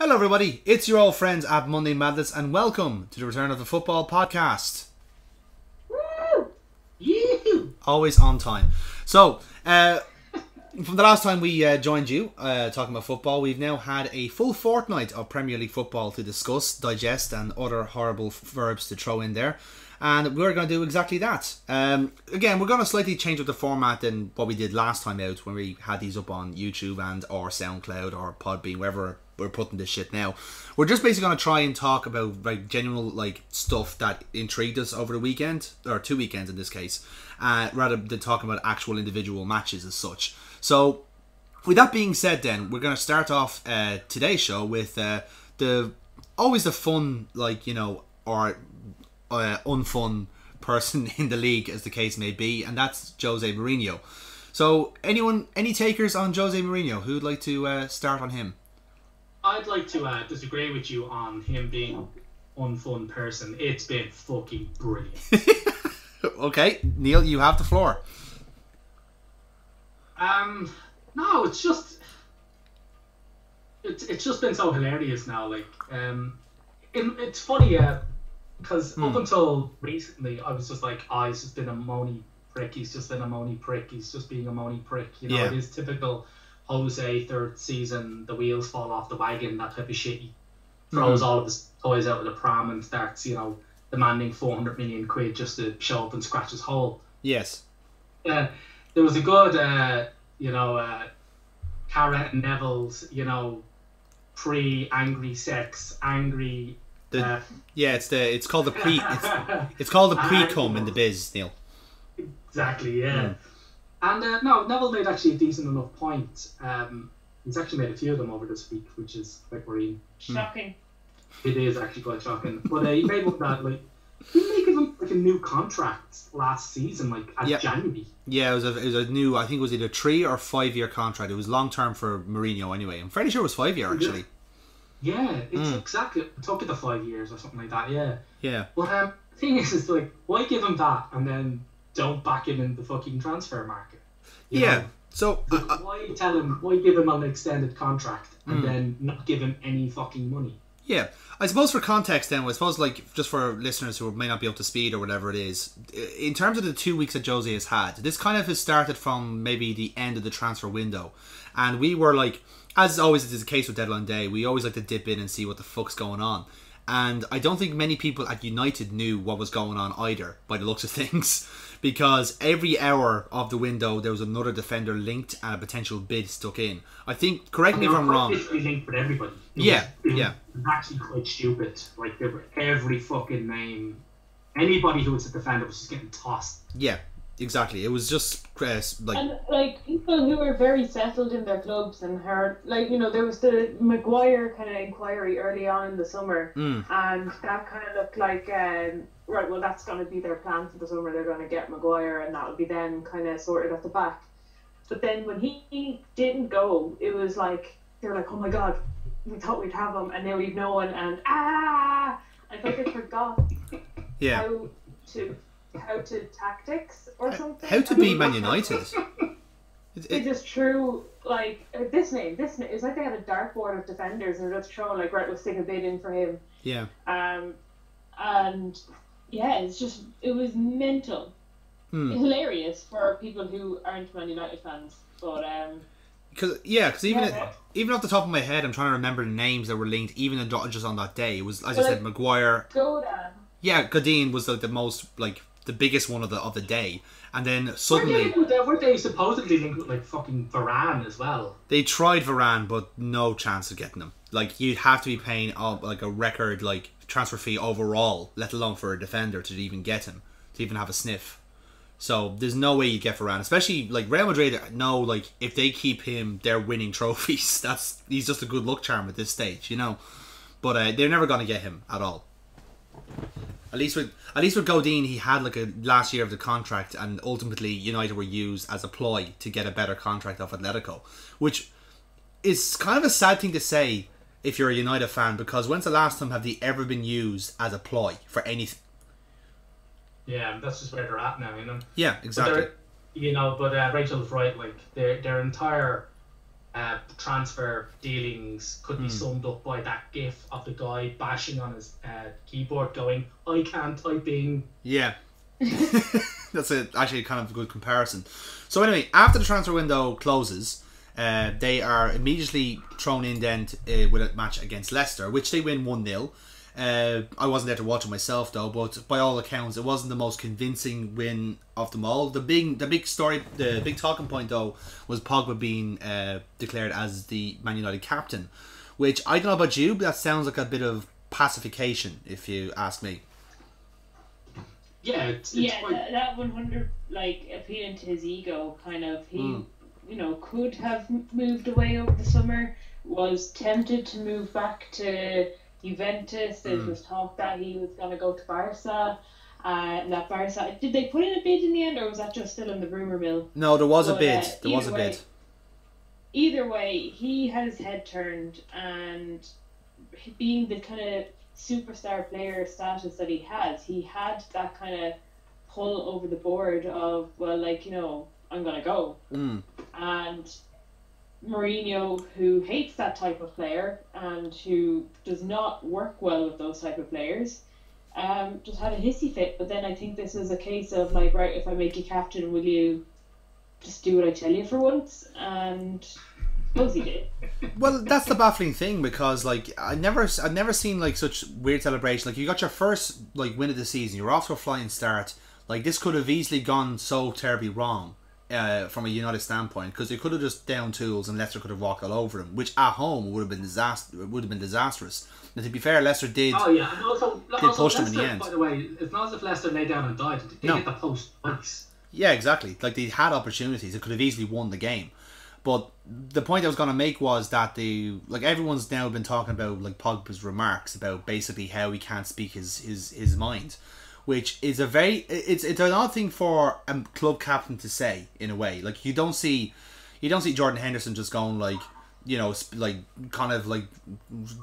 Hello everybody, it's your old friends at Monday Madness and welcome to the return of the football podcast. Woo! Yee-hoo! Always on time. So, from the last time we joined you talking about football, we've now had a full fortnight of Premier League football to discuss, digest and other horrible verbs to throw in there. And we're going to do exactly that. Again, we're going to slightly change up the format than what we did last time out when we had these up on YouTube and or SoundCloud or Podbean, wherever we're putting this shit now. We're just basically going to try and talk about like general like stuff that intrigued us over the weekend, or 2 weekends in this case, rather than talking about actual individual matches as such. So, with that being said, then we're going to start off today's show with the fun, like, you know, or unfun person in the league, as the case may be, and that's Jose Mourinho. So, any takers on Jose Mourinho? Who'd like to start on him? I'd like to disagree with you on him being unfun person. It's been fucking brilliant. Okay, Neil, you have the floor. No, it's just been so hilarious now. Like, it's funny, because up until recently, I was just like, oh, he's just been a moany prick. He's just been a moany prick. He's just being a moany prick. You know, Yeah. It is typical Jose, third season, the wheels fall off the wagon, that type of shit. He throws all of his toys out of the pram and starts, you know, demanding 400 million quid just to show up and scratch his hole. Yes. There was a good, Cara and Neville's, you know, pre-angry sex, angry. It's called the pre. It's called the pre-cum in the biz, Neil. Exactly, yeah. And no, Neville made actually a decent enough point. He's actually made a few of them over this week, which is quite worrying. Shocking. It is actually quite shocking. But he made one that, like, didn't they give him like a new contract last season, like as January? Yeah, it was a new. I think it was either 3 or 5 year contract. It was long term for Mourinho anyway. I'm fairly sure it was 5 year actually. Yeah, it's exactly. It took it to 5 years or something like that. Yeah. Yeah. But the thing is like, why give him that and then don't back him in the fucking transfer market? You know? So why tell him? Why give him an extended contract and then not give him any fucking money? Yeah, I suppose for context then, I suppose like just for listeners who may not be up to speed or whatever it is, in terms of the 2 weeks that Jose has had, this kind of has started from maybe the end of the transfer window. And we were like, as always is the case with Deadline Day, we always like to dip in and see what the fuck's going on. And I don't think many people at United knew what was going on either, by the looks of things. Because every hour of the window, there was another defender linked and a potential bid stuck in. I think, correct me if I'm wrong. They linked with everybody. It was actually quite stupid. Like, there were every fucking name. Anybody who was a defender was just getting tossed. Yeah, exactly. It was just like... And, like, people who were very settled in their clubs and heard, like, you know, there was the Maguire kind of inquiry early on in the summer. And that kind of looked like... right, well, that's going to be their plan for the summer. They're going to get Maguire, and that'll be then kind of sorted at the back. But then when he didn't go, it was like, they're like, oh my God, we thought we'd have him, and now we've no one, and I think they forgot how to tactics or something. How to beat Man United. They just threw, like, this name. It's like they had a dartboard of defenders, and they're just throwing, like, right, we'll stick a bid in for him. Yeah. And... yeah, it was mental. Hilarious for people who aren't Man United fans. But, Because even off the top of my head, I'm trying to remember the names that were linked, even just on that day. It was, as I said, Maguire. Godin. Yeah, Godin was like the most, like, the biggest one of the day. And then suddenly... Weren't they supposedly linked with, like, fucking Varane as well? They tried Varane, but no chance of getting him. Like, you'd have to be paying, like, a record, like, transfer fee overall, let alone for a defender to even get him, to even have a sniff. So there's no way you get Varane, especially like Real Madrid know, like, if they keep him, they're winning trophies. He's just a good luck charm at this stage, you know. But they're never going to get him at all. At least with Godin, he had like a last year of the contract, and ultimately United were used as a ploy to get a better contract off Atletico, which is kind of a sad thing to say if you're a United fan, because when's the last time have they ever been used as a ploy for anything? Yeah, that's just where they're at now, you know. Yeah, exactly. But Rachel's right. Like their entire transfer dealings could be summed up by that gif of the guy bashing on his keyboard going, I can't typing. Yeah. That's actually kind of a good comparison. So anyway, after the transfer window closes, they are immediately thrown in then with a match against Leicester, which they win 1-0. I wasn't there to watch it myself though, but by all accounts it wasn't the most convincing win of them all. The big talking point though was Pogba being declared as the Man United captain, which I don't know about you, but that sounds like a bit of pacification if you ask me. Yeah, that 100 like appealing to his ego kind of. He could have moved away over the summer, was tempted to move back to Juventus. There was talk that he was going to go to Barca. That Barca, did they put in a bid in the end, or was that just still in the rumour mill? No, there was a bid. There was a bid. Either way, he had his head turned, and being the kind of superstar player status that he had that kind of pull over the board of, well, like, I'm going to go. And Mourinho, who hates that type of player and who does not work well with those type of players, just had a hissy fit. But then I think this is a case of like, right, if I make you captain, will you just do what I tell you for once? And suppose he did. Well, that's the baffling thing, because like I've never seen like such weird celebration. Like, you got your first like win of the season, you're off to a flying start. Like, this could have easily gone so terribly wrong. From a United standpoint, because they could have just down tools and Leicester could have walked all over them, which at home would have been disastrous. And to be fair, Leicester did. Oh yeah, and also push them in the Leicester, end. by the way, it's not as if Leicester lay down and died. They hit the post twice. Yeah, exactly. Like, they had opportunities. They could have easily won the game. But the point I was going to make was that everyone's now been talking about like Pogba's remarks about basically how he can't speak his mind, which is it's an odd thing for a club captain to say, in a way. Like, you don't see Jordan Henderson just going like, like kind of like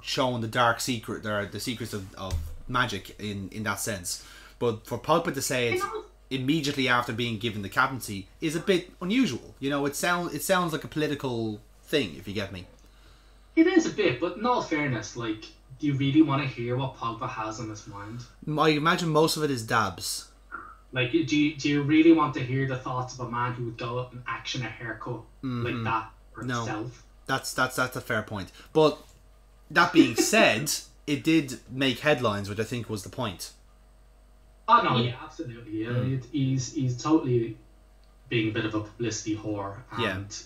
showing the dark secret, the secrets of magic in that sense. But for Pogba to say it immediately after being given the captaincy is a bit unusual. It sounds like a political thing, if you get me. It is a bit, but in all fairness, like, do you really want to hear what Pogba has on his mind? I imagine most of it is dabs. Like, do you really want to hear the thoughts of a man who would go up and action a haircut like that for himself? That's a fair point. But that being said, it did make headlines, which I think was the point. Oh no, yeah, absolutely. Yeah. He's totally being a bit of a publicity whore, and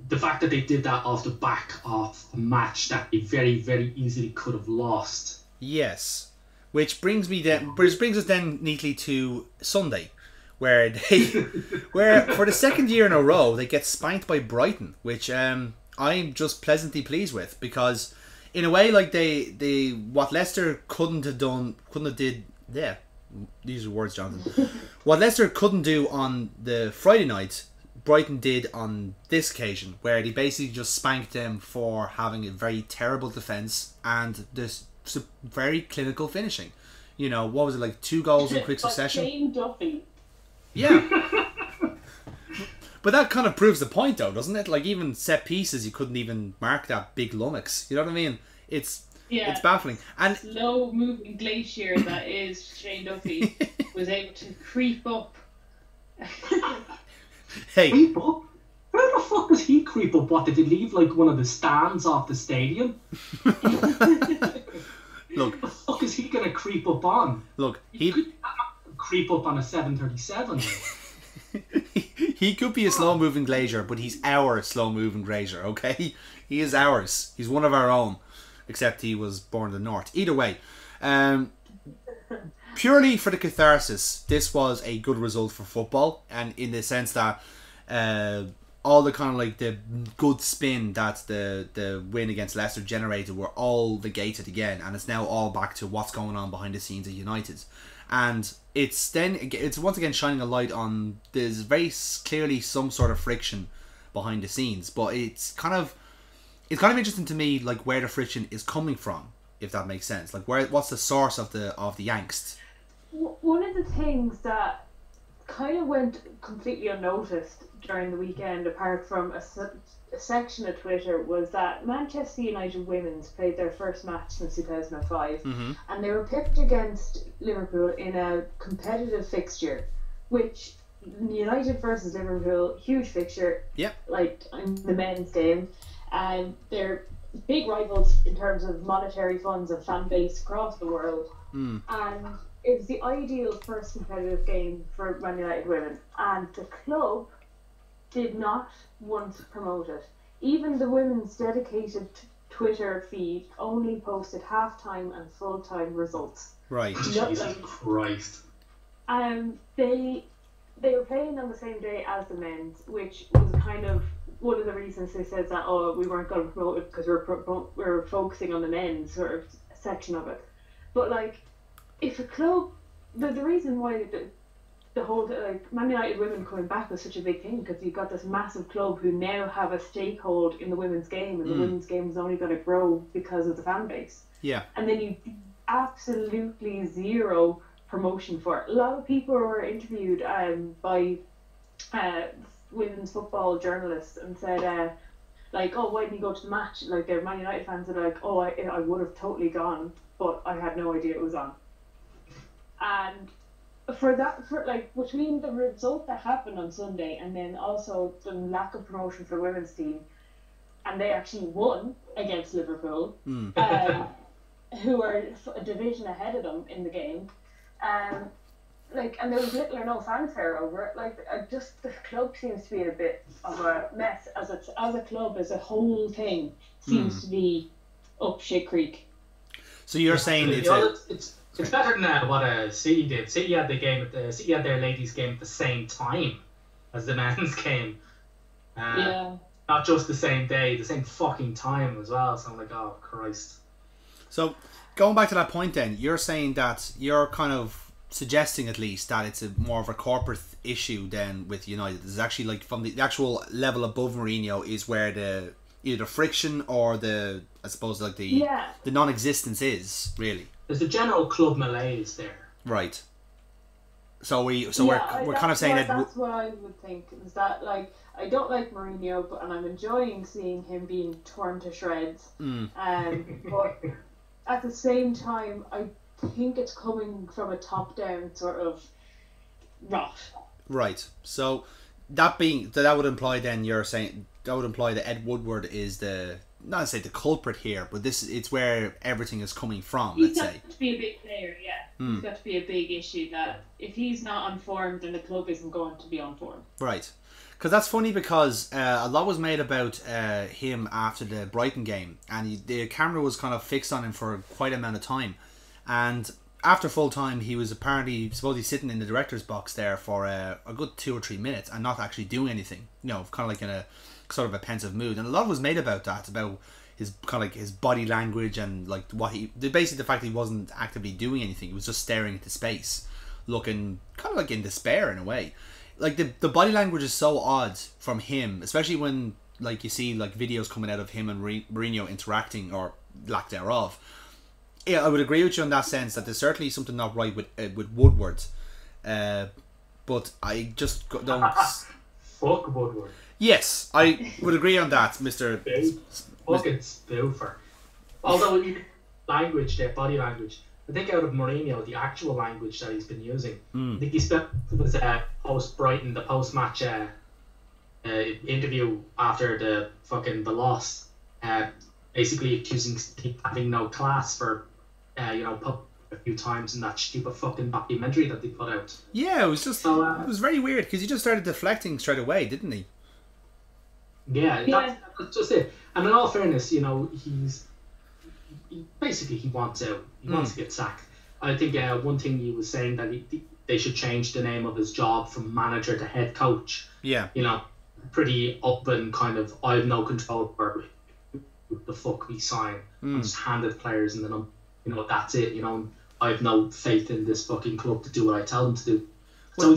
the fact that they did that off the back of a match that they very, very easily could have lost. Yes, which brings us then neatly to Sunday, where for the second year in a row they get spanked by Brighton, which I'm just pleasantly pleased with, because in a way, like, they what Leicester couldn't have did. Yeah, these are words, Jonathan. What Leicester couldn't do on the Friday night, Brighton did on this occasion, where they basically just spanked them for having a very terrible defence and this very clinical finishing. What was it, like 2 goals in quick succession? Shane Duffy. Yeah. But that kind of proves the point, though, doesn't it? Like, even set pieces, you couldn't even mark that big lummox. You know what I mean? It's baffling. And slow moving glacier that is Shane Duffy was able to creep up. Hey, creep up? Where the fuck does he creep up? What, did he leave like one of the stands off the stadium? Look, what the fuck is he gonna creep up on? Look, he could creep up on a 737. He could be a slow-moving glacier, but he's our slow-moving glacier, okay? He is ours. He's one of our own, except he was born in the north. Either way, purely for the catharsis, this was a good result for football, and in the sense that all the kind of like the good spin that the win against Leicester generated were all negated again, and it's now all back to what's going on behind the scenes at United. And it's once again shining a light on there's very clearly some sort of friction behind the scenes, but it's kind of interesting to me, like, where the friction is coming from, if that makes sense. Like, what's the source of the angst? One of the things that kind of went completely unnoticed during the weekend, apart from a section of Twitter, was that Manchester United women's played their first match since 2005, and they were picked against Liverpool in a competitive fixture, which United versus Liverpool, huge fixture. Yep. Like in the men's game, and they're big rivals in terms of monetary funds and fan base across the world. And it was the ideal first competitive game for Man United women, and the club did not once promote it. Even the women's dedicated Twitter feed only posted half-time and full-time results. Right. Jesus Christ. They were playing on the same day as the men's, which was kind of one of the reasons they said that, oh, we weren't going to promote it because we were focusing on the men's sort of section of it. But like, if a club, the reason why the whole like Man United women coming back was such a big thing, because you've got this massive club who now have a stakehold in the women's game, and the women's game is only going to grow because of the fan base. Yeah. And then you absolutely zero promotion for it. A lot of people were interviewed by women's football journalists and said like, oh, why didn't you go to the match? Like, their Man United fans are like, oh, I would have totally gone, but I had no idea it was on. And for like, between the result that happened on Sunday and then also the lack of promotion for the women's team, and they actually won against Liverpool, who are a division ahead of them in the game, like, and there was little or no fanfare over it. Like, just the club seems to be in a bit of a mess as a club, as a whole thing seems to be up shit creek. So you're saying it's better than what City did. City had City had their ladies' game at the same time as the men's game. Not just the same day, the same fucking time as well. So I'm like, oh Christ. So going back to that point, then you're saying that you're kind of suggesting at least that it's more of a corporate issue than with United. There's actually, like, from the actual level above Mourinho is where either the friction or the non-existence is, really. There's a general club malaise there. Right. So we're kind of saying that's what I would think, is that, like, I don't like Mourinho, and I'm enjoying seeing him being torn to shreds. But at the same time, I think it's coming from a top-down sort of rot. Right. So that would imply then you're saying that would imply that Ed Woodward is not to say the culprit here, but it's where everything is coming from. He's got to be a big player, yeah. He's got to be a big issue that if he's not on form, then the club isn't going to be on form. Right. Because that's funny, because a lot was made about him after the Brighton game, and the camera was kind of fixed on him for quite an amount of time. And after full time, he was apparently supposedly sitting in the director's box there for a good 2 or 3 minutes and not actually doing anything. You know, kind of like in a sort of a pensive mood. And a lot was made about that, about his kind of like his body language and like basically the fact that he wasn't actively doing anything. He was just staring into space, looking kind of like in despair in a way. Like the body language is so odd from him, especially when like you see like videos coming out of him and Mourinho interacting, or lack thereof. Yeah, I would agree with you in that sense that there's certainly something not right with Woodward, but I just don't. Fuck Woodward. Yes, I would agree on that, Mr. Fucking spoofer. Although language, their body language, I think out of Mourinho, the actual language that he's been using, I think he spent was post Brighton, the post match interview after the loss, basically accusing Steve having no class for a few times in that stupid fucking documentary that they put out. Yeah, it was just it was very weird, because he just started deflecting straight away, didn't he? Yeah, that's just it. And in all fairness, he wants out. He wants to get sacked. I think one thing he was saying that they should change the name of his job from manager to head coach. Yeah. Pretty up and kind of, I have no control over the fuck we sign. I'm just handed players and then that's it. I have no faith in this fucking club to do what I tell them to do. So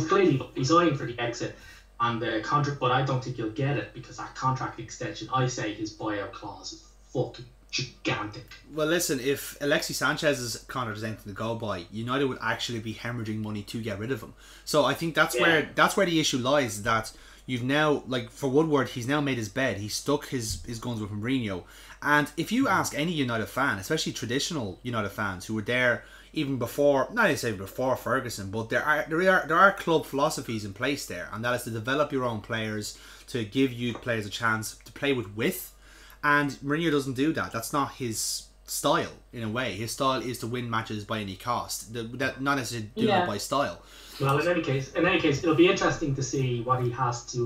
he's eyeing for the exit and the contract, but I don't think he'll get it, because that contract extension, I say his buyout clause is fucking gigantic. Well, listen, if Alexis Sanchez's contract is anything to go by, United would actually be hemorrhaging money to get rid of him. So I think that's where the issue lies, that You've now, like, for Woodward, he's now made his bed. He stuck his guns with Mourinho. And if you ask any United fan, especially traditional United fans who were there even before, not necessarily before Ferguson, but there are club philosophies in place there, and that is to develop your own players, to give youth players a chance to play with width. And Mourinho doesn't do that. That's not his style, in a way. His style is to win matches by any cost. That not necessarily do it by style. Well, in any case, it'll be interesting to see what he has to,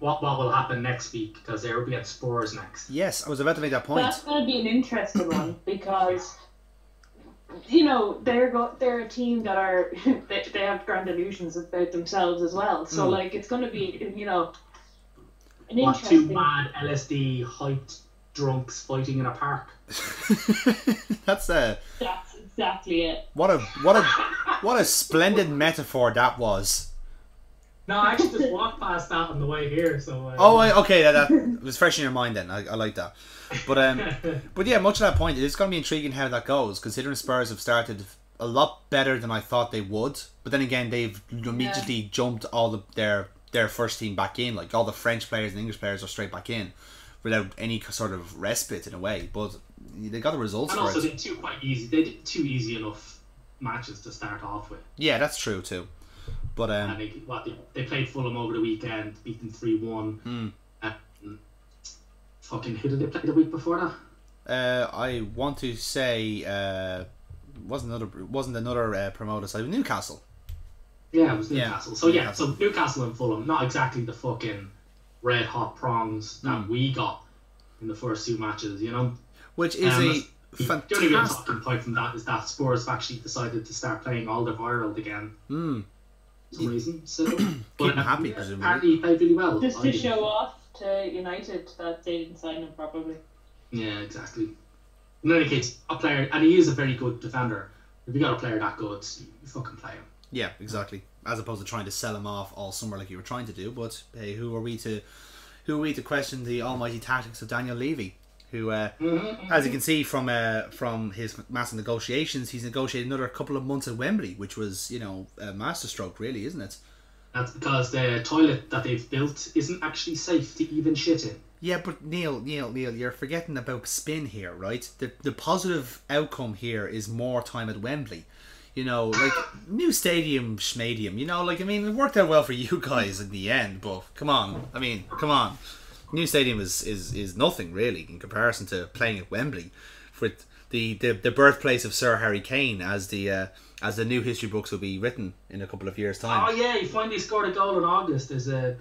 what will happen next week, because they'll be at Spurs next. Yes, I was about to make that point. That's going to be an interesting one, because you know they're a team that are they have grand illusions about themselves as well. So like it's going to be, you know, an interesting. Two mad LSD hyped drunks fighting in a park. That's exactly it. What a splendid metaphor that was. No, I actually just walked past that on the way here. So. Okay, that was fresh in your mind then. I like that. But yeah, much to that point, it's going to be intriguing how that goes, considering Spurs have started a lot better than I thought they would. But then again, they've immediately jumped all their first team back in. Like, all the French players and English players are straight back in without any sort of respite in a way. But they got the results and for also it. They did two easy enough matches to start off with. Yeah, that's true too. But and they played Fulham over the weekend, beat them 3-1. Fucking who did they play the week before that? I want to say wasn't another promoter side, Newcastle. Yeah, it was Newcastle. Yeah, so Newcastle and Fulham, not exactly the fucking red hot prongs that we got in the first two matches, you know. Which is a fantastic. The only real talking point from that is that Spurs have actually decided to start playing Alderweireld again. For some reason. So, keep them happy, presumably. Apparently he played really well. Just to show off to United that they didn't sign him properly. Yeah, exactly. In any case, a player, and he is a very good defender. If you got a player that good, you fucking play him. Yeah, exactly. As opposed to trying to sell him off all summer like you were trying to do. But hey, who are we to question the almighty tactics of Daniel Levy? Who, as you can see from his massive negotiations, he's negotiated another couple of months at Wembley, which was, you know, a masterstroke, really, isn't it? That's because the toilet that they've built isn't actually safe to even shit in. Yeah, but Neil, you're forgetting about spin here, right? The positive outcome here is more time at Wembley. You know, like, new stadium, schmadium, you know, like, I mean, it worked out well for you guys in the end, but come on. New stadium is nothing really in comparison to playing at Wembley, with the birthplace of Sir Harry Kane, as the new history books will be written in a couple of years' time. Oh yeah, he finally scored a goal in August. There's a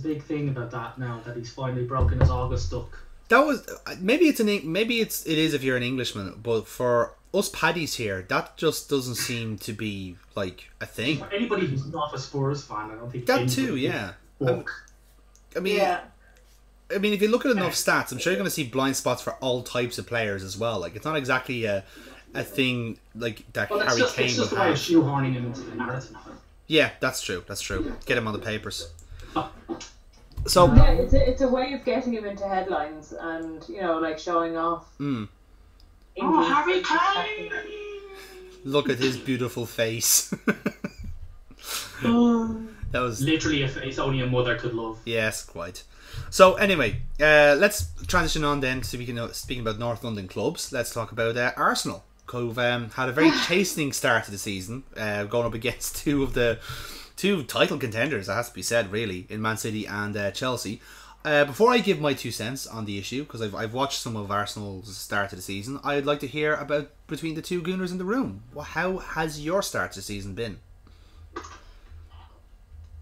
big thing about that now, that he's finally broken his August duck. That was maybe it is if you're an Englishman, but for us paddies here, that just doesn't seem to be like a thing. For anybody who's not a Spurs fan, I don't think that too. Yeah, I mean. Yeah. I mean, if you look at enough stats, I'm sure you're going to see blind spots for all types of players as well. Like, it's not exactly a thing like that Harry Kane would have. It's just a way of shoehorning him into the narrative. Yeah, that's true. Get him on the papers. So yeah, it's a way of getting him into headlines and, you know, like showing off. Oh, Harry Kane! Look at his beautiful face. That was literally a face only a mother could love. Yes, quite. So anyway, let's transition on then. Speaking about North London clubs, let's talk about Arsenal, who've had a very chastening start to the season, going up against two title contenders, it has to be said, really, in Man City and Chelsea. Before I give my 2 cents on the issue, because I've watched some of Arsenal's start to the season, I'd like to hear about between the two Gooners in the room. How has your start to the season been?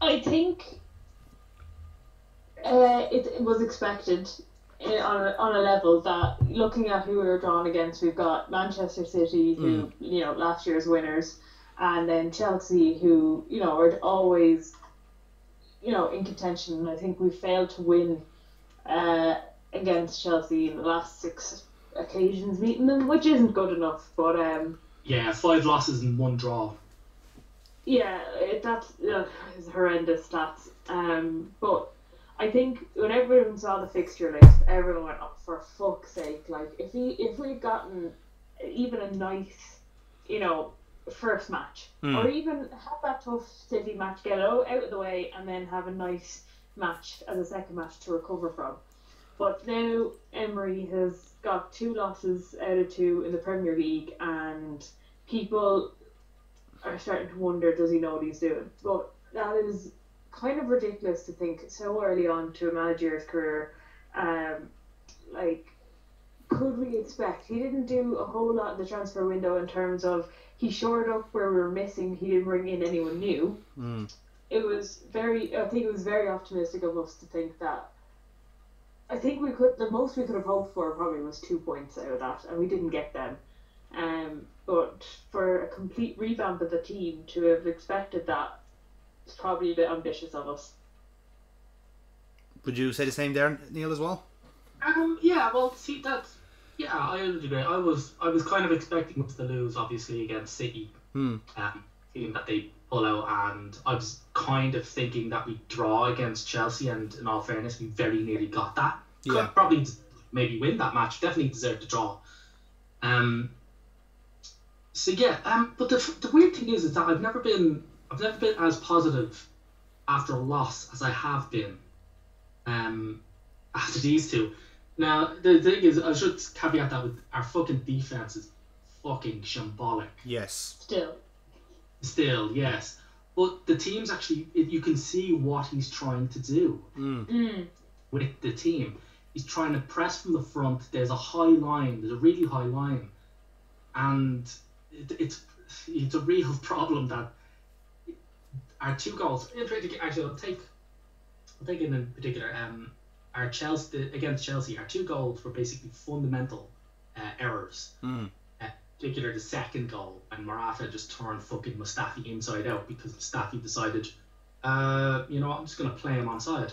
I think it was expected on a level that, looking at who we were drawn against, we've got Manchester City, who, you know, last year's winners, and then Chelsea, who, you know, are always, you know, in contention. And I think we failed to win against Chelsea in the last 6 occasions meeting them, which isn't good enough. But 5 losses and 1 draw. Yeah, that's is horrendous stats. But I think when everyone saw the fixture list, everyone went, "Oh, for fuck's sake!" Like, if we'd gotten even a nice, you know, first match, or even have that tough City match, get it out of the way, and then have a nice match as a second match to recover from. But now Emery has got 2 losses out of 2 in the Premier League, and people are starting to wonder, does he know what he's doing? But that is kind of ridiculous to think so early on to a manager's career. Like, could we expect? He didn't do a whole lot in the transfer window in terms of he shored up where we were missing. He didn't bring in anyone new. I think it was very optimistic of us to think that. I think the most we could have hoped for probably was 2 points out of that, and we didn't get them. But for a complete revamp of the team, to have expected that is probably a bit ambitious of us. Would you say the same there, Neil, as well? Yeah, well, see, that's... Yeah, I would agree. I was kind of expecting us to lose, obviously, against City. Team that they pull out, and I was kind of thinking that we'd draw against Chelsea, and in all fairness, we very nearly got that. Yeah. Could probably maybe win that match. Definitely deserved to draw. So yeah, but the weird thing is that I've never been as positive after a loss as I have been after these two. Now the thing is, I should caveat that with our fucking defense is fucking shambolic. Yes. Still, yes. But the team's actually, you can see what he's trying to do with the team. He's trying to press from the front. There's a really high line. And it's a real problem that our 2 goals, actually I'll take it in particular, our Chelsea, against Chelsea, our 2 goals were basically fundamental errors. Particular the second goal, and Morata just turned fucking Mustafi inside out because Mustafi decided, you know what, I'm just going to play him onside.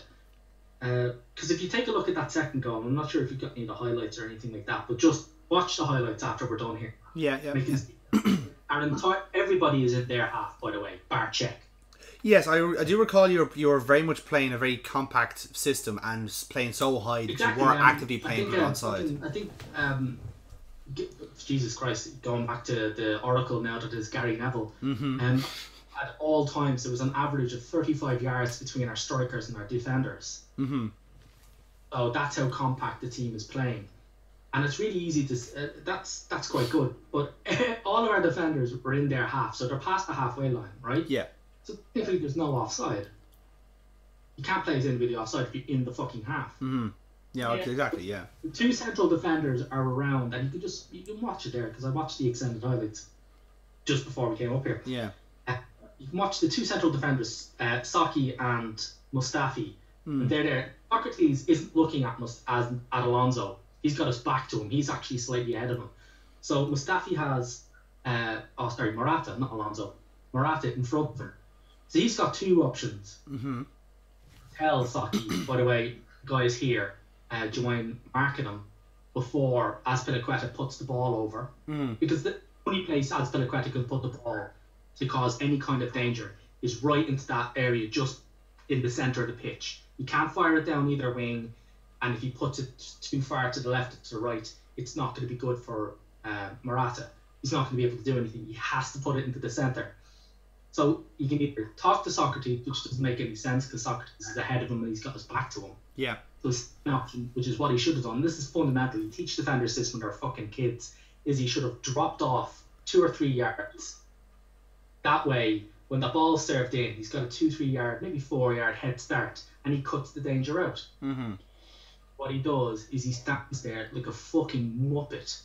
Because if you take a look at that second goal, I'm not sure if you've got any of the highlights or anything like that, but just watch the highlights after we're done here. Yeah. Because everybody is in their half, by the way, bar check. Yes, I do recall you were very much playing a very compact system and playing so high that you weren't actively playing onside. I think Jesus Christ, going back to the oracle now that is Gary Neville, at all times there was an average of 35 yards between our strikers and our defenders. So that's how compact the team is playing, and it's really easy to that's quite good. But all of our defenders were in their half, so they're past the halfway line, right? Yeah. So typically there's no offside. You can't play as anybody offside if you're in the fucking half. Yeah, exactly. Yeah. The 2 central defenders are around, and you can watch it there because I watched the extended highlights just before we came up here. Yeah. You can watch the 2 central defenders, Saki and Mustafi. And they're there. Socrates isn't looking at at Alonso. He's got his back to him. He's actually slightly ahead of him. So Mustafi has, Morata, not Alonso. Morata in front of him. So he's got 2 options. Tell Saki, by the way, guys here, do you mind marking him before Azpilicueta puts the ball over? Because the only place Azpilicueta can put the ball to cause any kind of danger is right into that area, just in the centre of the pitch. You can't fire it down either wing, and if he puts it too far to the left or to the right, it's not going to be good for Morata. He's not going to be able to do anything. He has to put it into the centre. So you can either talk to Socrates, which doesn't make any sense because Socrates is ahead of him and he's got his back to him. Yeah. So it's an option, which is what he should have done. This is fundamental. You teach defenders this when they're fucking kids, is he should have dropped off 2 or 3 yards. That way, when the ball's served in, he's got a 2-3 yard, maybe 4 yard head start, and he cuts the danger out. What he does is he stands there like a fucking muppet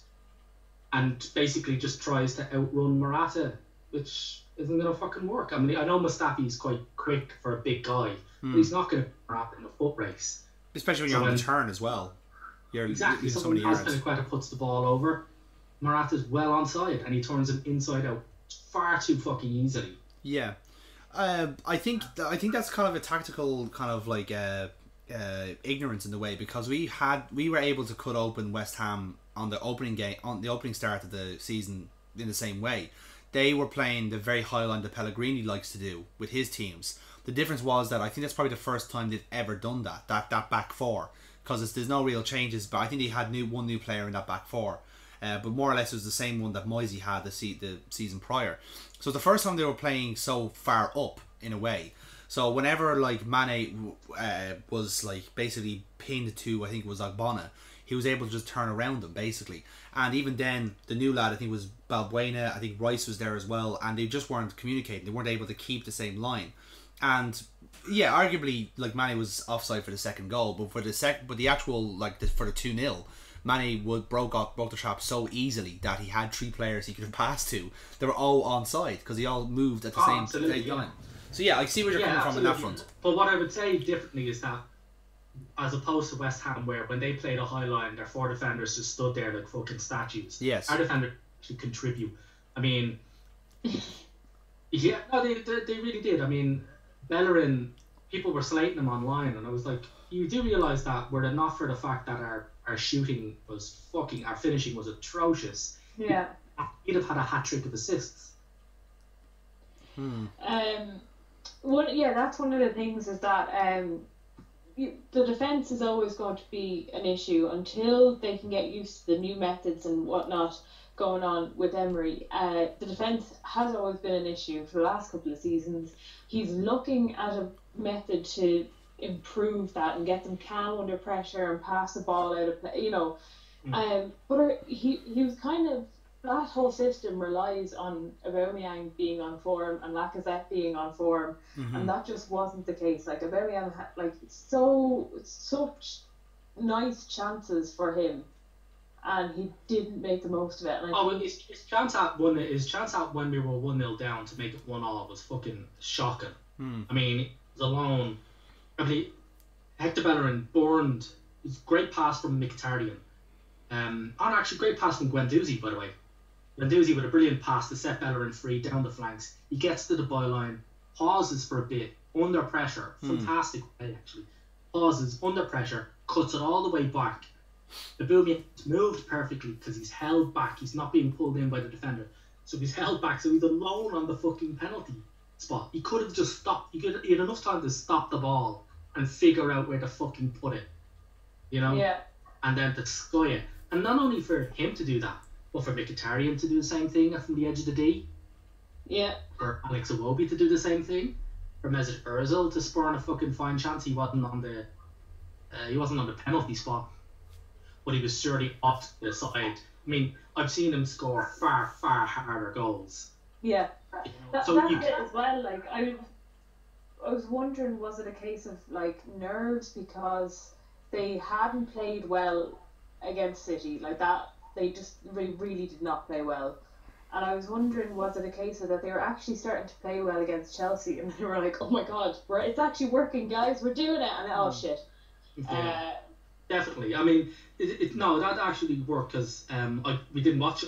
and basically just tries to outrun Morata, which isn't going to fucking work. I mean, I know Mustafi's quite quick for a big guy, but he's not going to Morata in a foot race. Especially when you're on the turn as well. Exactly. So when Azpilicueta puts the ball over, Morata's well onside and he turns him inside out far too fucking easily. Yeah. I think that's kind of a tactical kind of like ignorance in the way, because we were able to cut open West Ham on the opening start of the season in the same way. They were playing the very high line that Pellegrini likes to do with his teams. The difference was that I think that's probably the first time they've ever done that back 4, because there's no real changes, but I think they had one new player in that back 4. but more or less it was the same one that Moisey had the season prior. So the first time they were playing so far up in a way. So whenever like Mane was like basically pinned to, I think it was Agbona, he was able to just turn around them basically. And even then, the new lad, I think it was Balbuena, I think Rice was there as well, and they just weren't communicating. They weren't able to keep the same line. And yeah, arguably like Mane was offside for the second goal, but for the actual like for the 2-0, Mane broke the trap so easily that he had 3 players he could have passed to. They were all onside because they all moved at the same time. So yeah, I see where you're coming from on that front. But what I would say differently is that, as opposed to West Ham, where when they played a high line, their 4 defenders just stood there like fucking statues. Yes. Our defenders should contribute. I mean, yeah, no, they really did. I mean, Bellerin, people were slating him online, and I was like, you do realise that were it not for the fact that our shooting was our finishing was atrocious. Yeah. He'd have had a hat-trick of assists. That's one of the things is that the defence is always going to be an issue until they can get used to the new methods and whatnot going on with Emery. The defence has always been an issue for the last couple of seasons. He's looking at a method to improve that and get them calm under pressure and pass the ball out of play, but he was kind of, that whole system relies on Aubameyang being on form and Lacazette being on form, and that just wasn't the case. Like Aubameyang had like such nice chances for him, and he didn't make the most of it. And his chance at when we were 1-0 down to make it 1-1 was fucking shocking. I mean, he was alone. I mean, Hector Bellerin burned. It was a great pass from Mkhitaryan. Actually, great pass from Guendouzi, by the way. Guendouzi with a brilliant pass to set Bellerin free down the flanks. He gets to the byline, pauses for a bit, under pressure. Fantastic play, actually. Pauses, under pressure, cuts it all the way back. The Aubameyang moved perfectly because he's held back. He's not being pulled in by the defender. So he's held back, so he's alone on the fucking penalty spot. He could have just stopped. He had enough time to stop the ball and figure out where to fucking put it. Yeah. And then to sky it. And not only for him to do that, but for Mkhitaryan to do the same thing from the edge of the D. Yeah. For Alex Iwobi to do the same thing. For Mesut Ozil to spurn a fucking fine chance. He wasn't on the penalty spot, but he was surely off the side. I mean, I've seen him score far, far harder goals. Yeah. That's it as well. Like I was wondering, was it a case of like nerves because they hadn't played well against City like that? They just really did not play well. And I was wondering, was it a case of that they were actually starting to play well against Chelsea and they were like, oh my god, it's actually working, guys, we're doing it, and oh shit. Yeah, definitely. I mean, that actually worked because I didn't watch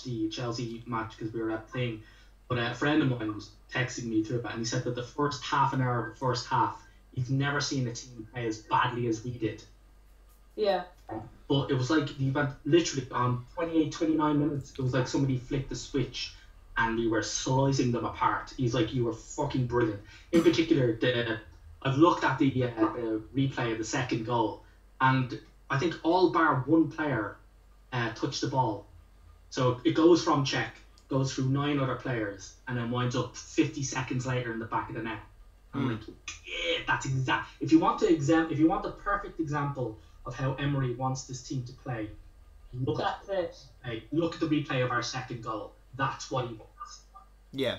the Chelsea match because we were at the thing, but a friend of mine was texting me through it, and he said that the first half an hour of the first half, he's never seen a team play as badly as we did. Yeah. But it was like he went literally on 28, 29 minutes. It was like somebody flicked the switch and we were slicing them apart. He's like, you were fucking brilliant. In particular, I've looked at the replay of the second goal, and I think all bar one player touched the ball. So it goes from check, goes through 9 other players, and then winds up 50 seconds later in the back of the net. I'm like, yeah, that's exact. If you want the perfect example of how Emery wants this team to play, look at the replay of our second goal. That's what he wants. Yeah,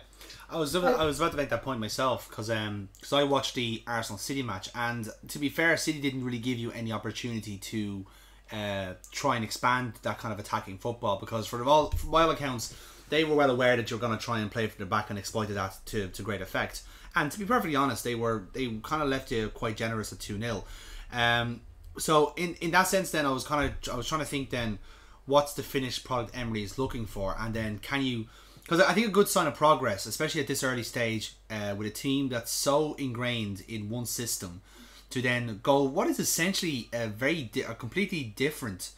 I was about to make that point myself because I watched the Arsenal City match, and to be fair, City didn't really give you any opportunity to try and expand that kind of attacking football, because by all accounts they were well aware that you're going to try and play from the back and exploited that to great effect. And to be perfectly honest, they kind of left you quite generous at 2-0. So in that sense, then I was trying to think then, what's the finished product Emery is looking for, and then can you? Because I think a good sign of progress, especially at this early stage, with a team that's so ingrained in one system, to then go what is essentially a completely different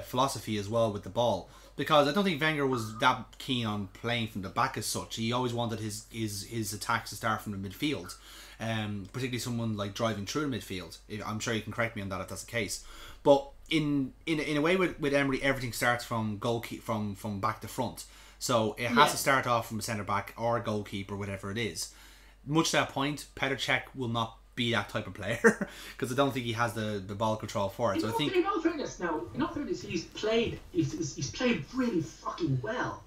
philosophy as well with the ball. Because I don't think Wenger was that keen on playing from the back as such. He always wanted his attacks to start from the midfield. Particularly someone like driving through the midfield. I'm sure you can correct me on that if that's the case. But in a way with Emery, everything starts from from back to front. So it has to start off from a centre back or a goalkeeper, whatever it is. Much to that point, Petr Cech will not be that type of player because I don't think he has the ball control for it. So I think in all fairness, he's played really fucking well.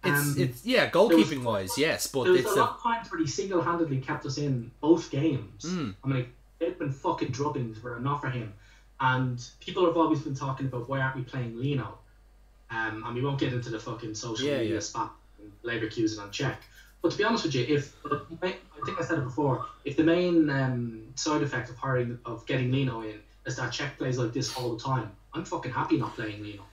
It's goalkeeping wise, yes, but there was a lot of times where he single-handedly kept us in both games. I mean, they've been fucking drubbings were enough for him. And people have always been talking about why aren't we playing Leno? And we won't get into the fucking social media spat and Leverkusen and Czech. But to be honest with you, I think I said it before, if the main side effect of getting Leno in is that Czech plays like this all the time, I'm fucking happy not playing Leno.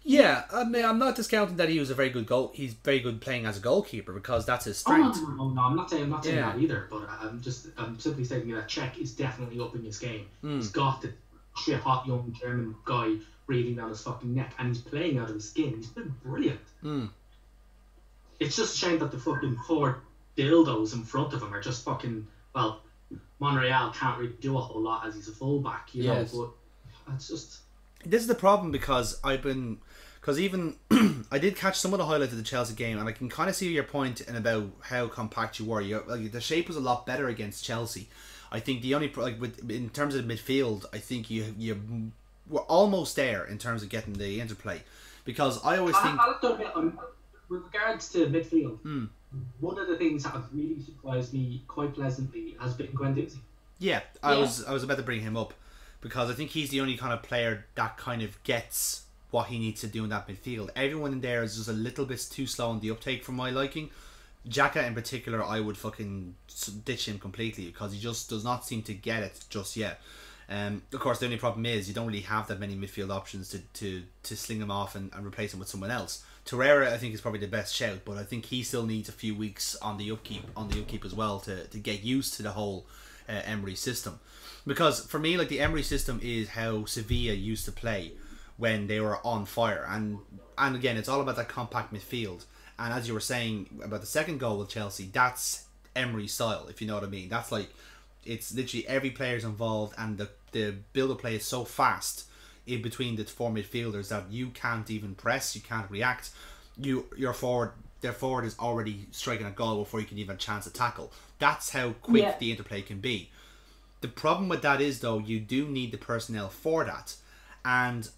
Yeah, I mean, I'm not discounting that he was a very good he's very good playing as a goalkeeper because that's his strength. Oh, no, I'm not saying that either. But I'm simply saying that Czech is definitely upping his game. He's got the shit hot young German guy breathing down his fucking neck, and he's playing out of his skin. He's been brilliant. It's just a shame that the fucking four dildos in front of him are just fucking, well, Monreal can't really do a whole lot as he's a fullback, you know, but it's just... This is the problem because even I did catch some of the highlights of the Chelsea game, and I can kind of see your point in about how compact you were. The shape was a lot better against Chelsea. I think the only in terms of midfield, I think you were almost there in terms of getting the interplay, because I always think with regards to midfield, one of the things that has really surprised me quite pleasantly has been Guendouzi. Yeah, I was about to bring him up because I think he's the only kind of player that kind of gets what he needs to do in that midfield. Everyone in there is just a little bit too slow on the uptake for my liking. Xhaka in particular, I would fucking ditch him completely because he just does not seem to get it just yet. Of course, the only problem is you don't really have that many midfield options to sling him off and replace him with someone else. Torreira, I think, is probably the best shout, but I think he still needs a few weeks on the upkeep as well to get used to the whole Emery system. Because for me, like, the Emery system is how Sevilla used to play when they were on fire, and again, it's all about that compact midfield. And as you were saying about the second goal with Chelsea, that's Emery style, if you know what I mean. That's like, it's literally every player's involved, and the build-up play is so fast in between the four midfielders that you can't even press, you can't react. Their forward is already striking a goal before you can even have a chance to tackle. That's how quick the interplay can be. The problem with that is, though, you do need the personnel for that. And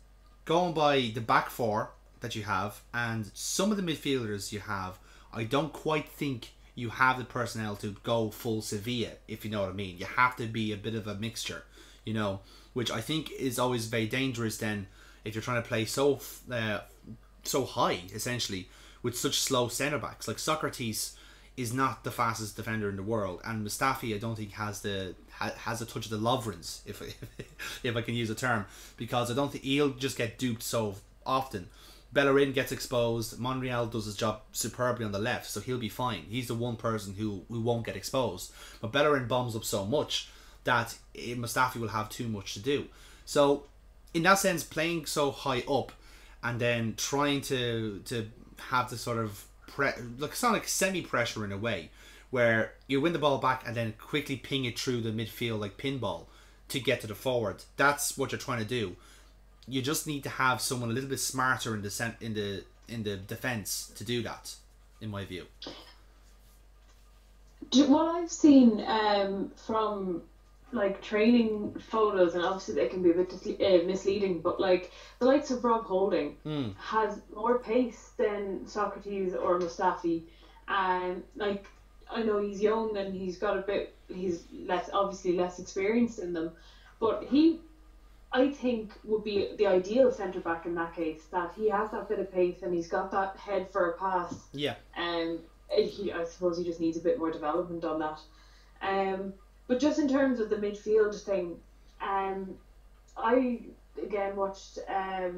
going by the back four that you have and some of the midfielders you have, I don't quite think you have the personnel to go full Sevilla, if you know what I mean. You have to be a bit of a mixture, you know, which I think is always very dangerous then if you're trying to play so high, essentially, with such slow centre-backs. Like, Socrates is not the fastest defender in the world, and Mustafi, I don't think has a touch of the Lovrens, if I can use a term, because I don't think he'll just get duped so often. Bellerin gets exposed. Monreal does his job superbly on the left, so he'll be fine. He's the one person who won't get exposed. But Bellerin bombs up so much that Mustafi will have too much to do. So, in that sense, playing so high up and then trying to have the sort of it's not like semi-pressure in a way, where you win the ball back and then quickly ping it through the midfield like pinball to get to the forward. That's what you're trying to do. You just need to have someone a little bit smarter in the defense to do that, in my view. What I've seen from like training photos, and obviously they can be a bit misleading, but like the likes of Rob Holding has more pace than Socrates or Mustafi, and like I know he's young and he's obviously less experienced in them, but I think would be the ideal centre back in that case, that he has that bit of pace and he's got that head for a pass. Yeah. I suppose he just needs a bit more development on that. But just in terms of the midfield thing, I again watched. I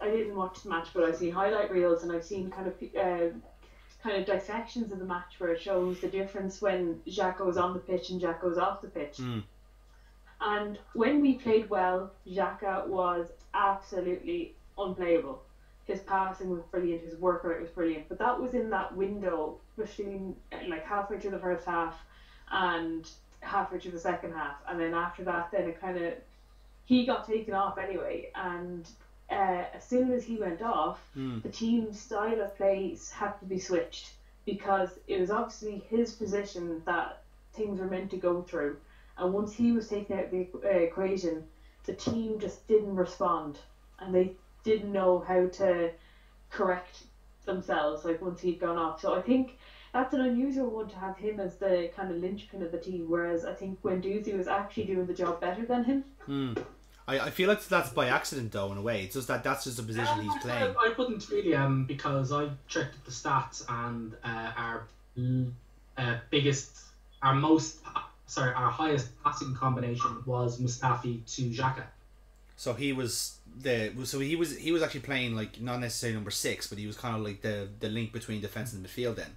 didn't watch the match, but I've seen highlight reels and I've seen kind of dissections of the match where it shows the difference when Xhaka's on the pitch and Xhaka's off the pitch. And when we played well, Xhaka was absolutely unplayable. His passing was brilliant, his work rate was brilliant. But that was in that window between like halfway through the first half and halfway through the second half. And then after that, then it kind of he got taken off anyway, and as soon as he went off, the team's style of play had to be switched because it was obviously his position that things were meant to go through. And once he was taken out of the equation, the team just didn't respond, and they didn't know how to correct themselves, like, once he'd gone off. So I think that's an unusual one to have him as the kind of linchpin of the team, whereas I think Guendouzi was actually doing the job better than him. I feel like that's by accident, though, in a way. It's just that's just the position he's playing. I wouldn't really, because I checked the stats, and our highest passing combination was Mustafi to Xhaka. So he was actually playing, like, not necessarily number 6, but he was kind of like the link between defence and midfield then.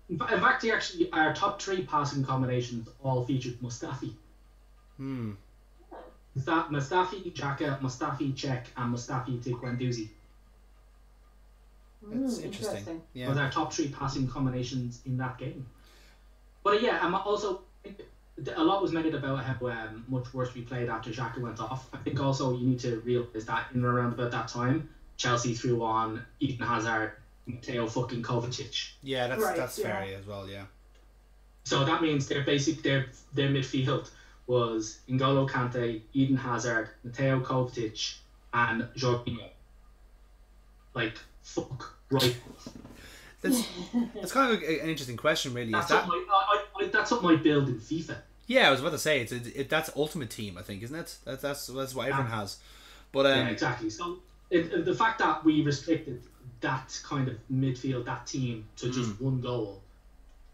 In fact, our top 3 passing combinations all featured Mustafi. Mustafi, Xhaka, Mustafi, Cech, and Mustafi to Guendouzi. That's interesting. Yeah. Was our top 3 passing combinations in that game. But yeah, I'm also, a lot was made about how much worse we played after Xhaka went off. I think also you need to realise that in and around about that time, Chelsea threw on Eden Hazard, Mateo fucking Kovacic. Yeah, that's fair as well. Yeah. So that means their midfield was N'Golo Kante, Eden Hazard, Mateo Kovacic, and Jorginho. Like, fuck right. That's kind of an interesting question, really. That's something I build in FIFA. Yeah, I was about to say that's Ultimate Team, I think, isn't it? That's what everyone has. But yeah, exactly. So the fact that we restricted that kind of midfield, that team, to just one goal,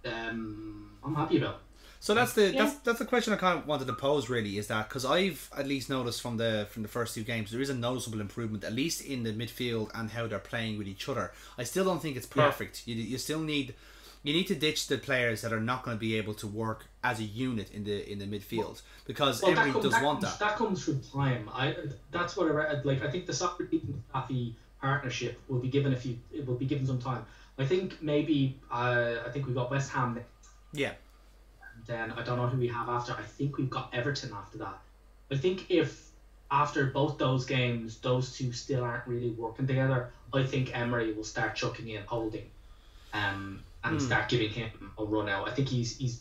I'm happy about. So that's the question I kind of wanted to pose, really, is that because I've at least noticed from the first 2 games there is a noticeable improvement, at least in the midfield and how they're playing with each other. I still don't think it's perfect. Yeah. You still need to ditch the players that are not going to be able to work as a unit in the midfield, because everybody does want that. That comes through time. That's what I read. Like, I think the Socrates and Mustafi partnership will be given some time. I think maybe I think we got West Ham next. Yeah. Then I don't know who we have after. I think we've got Everton after that. I think if after both those games, those two still aren't really working together, I think Emery will start chucking in Holding, and start giving him a run out. I think he's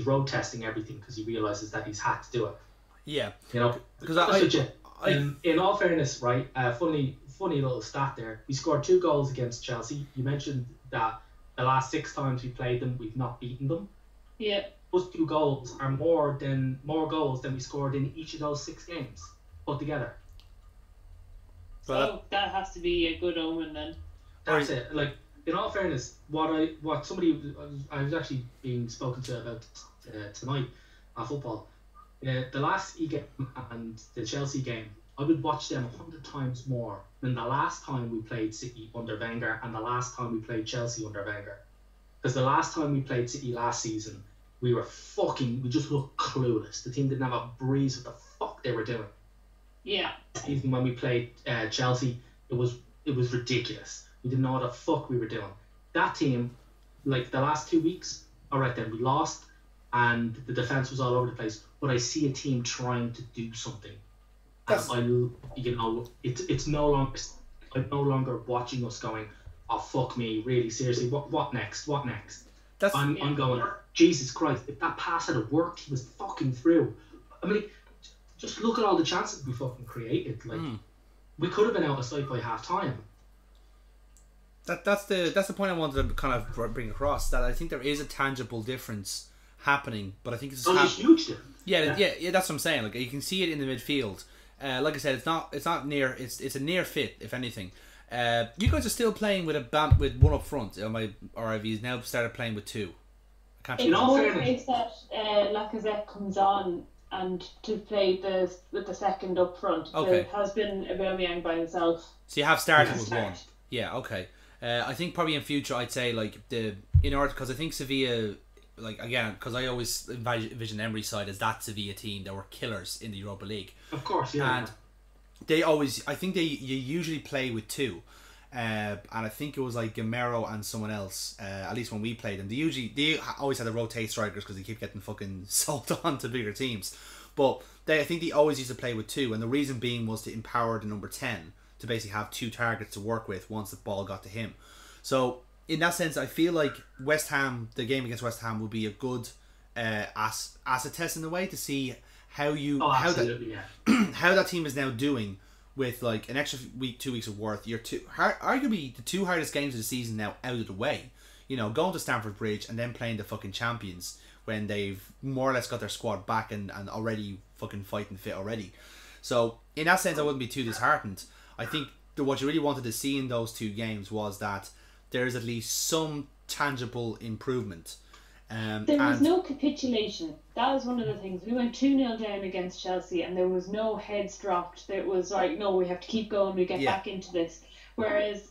road testing everything because he realizes that he's had to do it. Yeah, you know, because in all fairness, right? Funny little stat there. We scored 2 goals against Chelsea. You mentioned that. The last 6 times we played them, we've not beaten them. Yeah. Those 2 goals are more goals than we scored in each of those 6 games put together. So that has to be a good omen then. That's it. Like, in all fairness, I was actually being spoken to about tonight at football. The last E game and the Chelsea game, I would watch them 100 times more than the last time we played City under Wenger and the last time we played Chelsea under Wenger. Because the last time we played City last season, we just looked clueless. The team didn't have a breeze what the fuck they were doing. Yeah. Even when we played Chelsea, it was ridiculous. We didn't know what the fuck we were doing. That team, like the last 2 weeks, alright then, we lost and the defence was all over the place. But I see a team trying to do something. I'm no longer watching us going, oh fuck me, really seriously, what next? I'm going, Jesus Christ, if that pass had worked, he was fucking through. I mean, just look at all the chances we fucking created. Like, we could have been out of sight by half time. That's the point I wanted to kind of bring across, that I think there is a tangible difference happening, but I think it's a huge difference. Yeah, that's what I'm saying. Like, you can see it in the midfield. Like I said, it's not near. It's a near fit, if anything. You guys are still playing with with one up front, or have you now started playing with 2? I can't. In all fairness, that Lacazette comes on and to play with the second up front. Okay. There has been Aubameyang by himself. So you have started with 1. Yeah. Okay. I think probably in future I'd say because I think Sevilla. Like, again, because I always envision Emery's side as that Sevilla team that were killers in the Europa League. Of course, yeah. And they always, I think you usually play with 2. And I think it was like Gamero and someone else, at least when we played them. They always had to rotate strikers because they keep getting fucking sold on to bigger teams. But I think they always used to play with 2, and the reason being was to empower the number 10 to basically have 2 targets to work with once the ball got to him. So in that sense, I feel like West Ham, the game against West Ham, will be a good asset test in a way to see how how that team is now doing with like an extra week, 2 weeks of worth. Arguably the 2 hardest games of the season now out of the way. You know, going to Stamford Bridge and then playing the fucking champions when they've more or less got their squad back and already fucking fighting fit already. So in that sense, I wouldn't be too disheartened. I think what you really wanted to see in those 2 games was that there's at least some tangible improvement. There was no capitulation. That was one of the things. We went 2-0 down against Chelsea and there was no heads dropped. There was like, no, we have to keep going, we get back into this. Whereas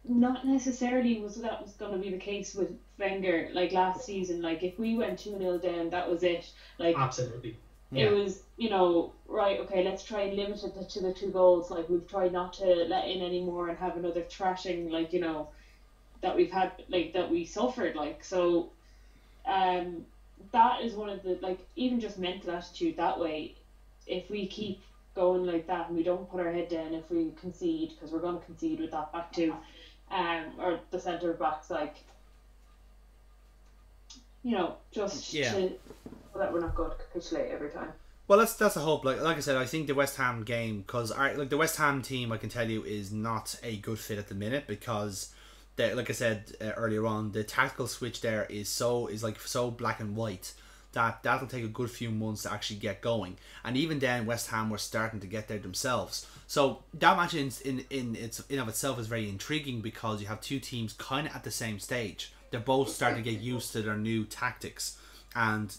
not necessarily was going to be the case with Wenger like last season. Like if we went 2-0 down, that was it. Like absolutely. It was, you know, right, okay, let's try and limit it to the 2 goals. Like we've tried not to let in any more and have another thrashing, like, you know, that we've had, like, that we suffered, like. So that is one of the, like, even just mental attitude that way, if we keep going like that and we don't put our head down, if we concede, because we're going to concede with that back 2, or the centre backs, like, you know, just to, that we're not going to capitulate every time. Well, that's a hope. Like I said, I think the West Ham game, because like the West Ham team, I can tell you, is not a good fit at the minute because, like I said earlier on, the tactical switch there is so black and white that'll take a good few months to actually get going. And even then, West Ham were starting to get there themselves. So that match in of itself is very intriguing because you have 2 teams kind of at the same stage. They're both starting to get used to their new tactics, and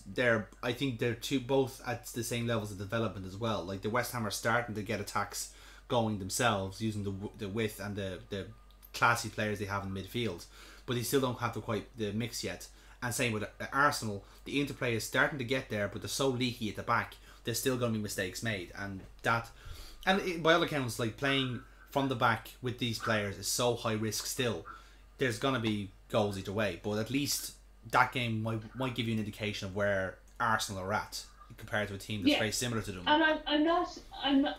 I think they're both at the same levels of development as well. Like the West Ham are starting to get attacks going themselves using the width and the classy players they have in midfield, but they still don't have the mix yet. And same with Arsenal, the interplay is starting to get there, but they're so leaky at the back. There's still going to be mistakes made, and by all accounts, like playing from the back with these players is so high risk still. There's going to be goals either way, but at least that game might give you an indication of where Arsenal are at compared to a team that's very similar to them. And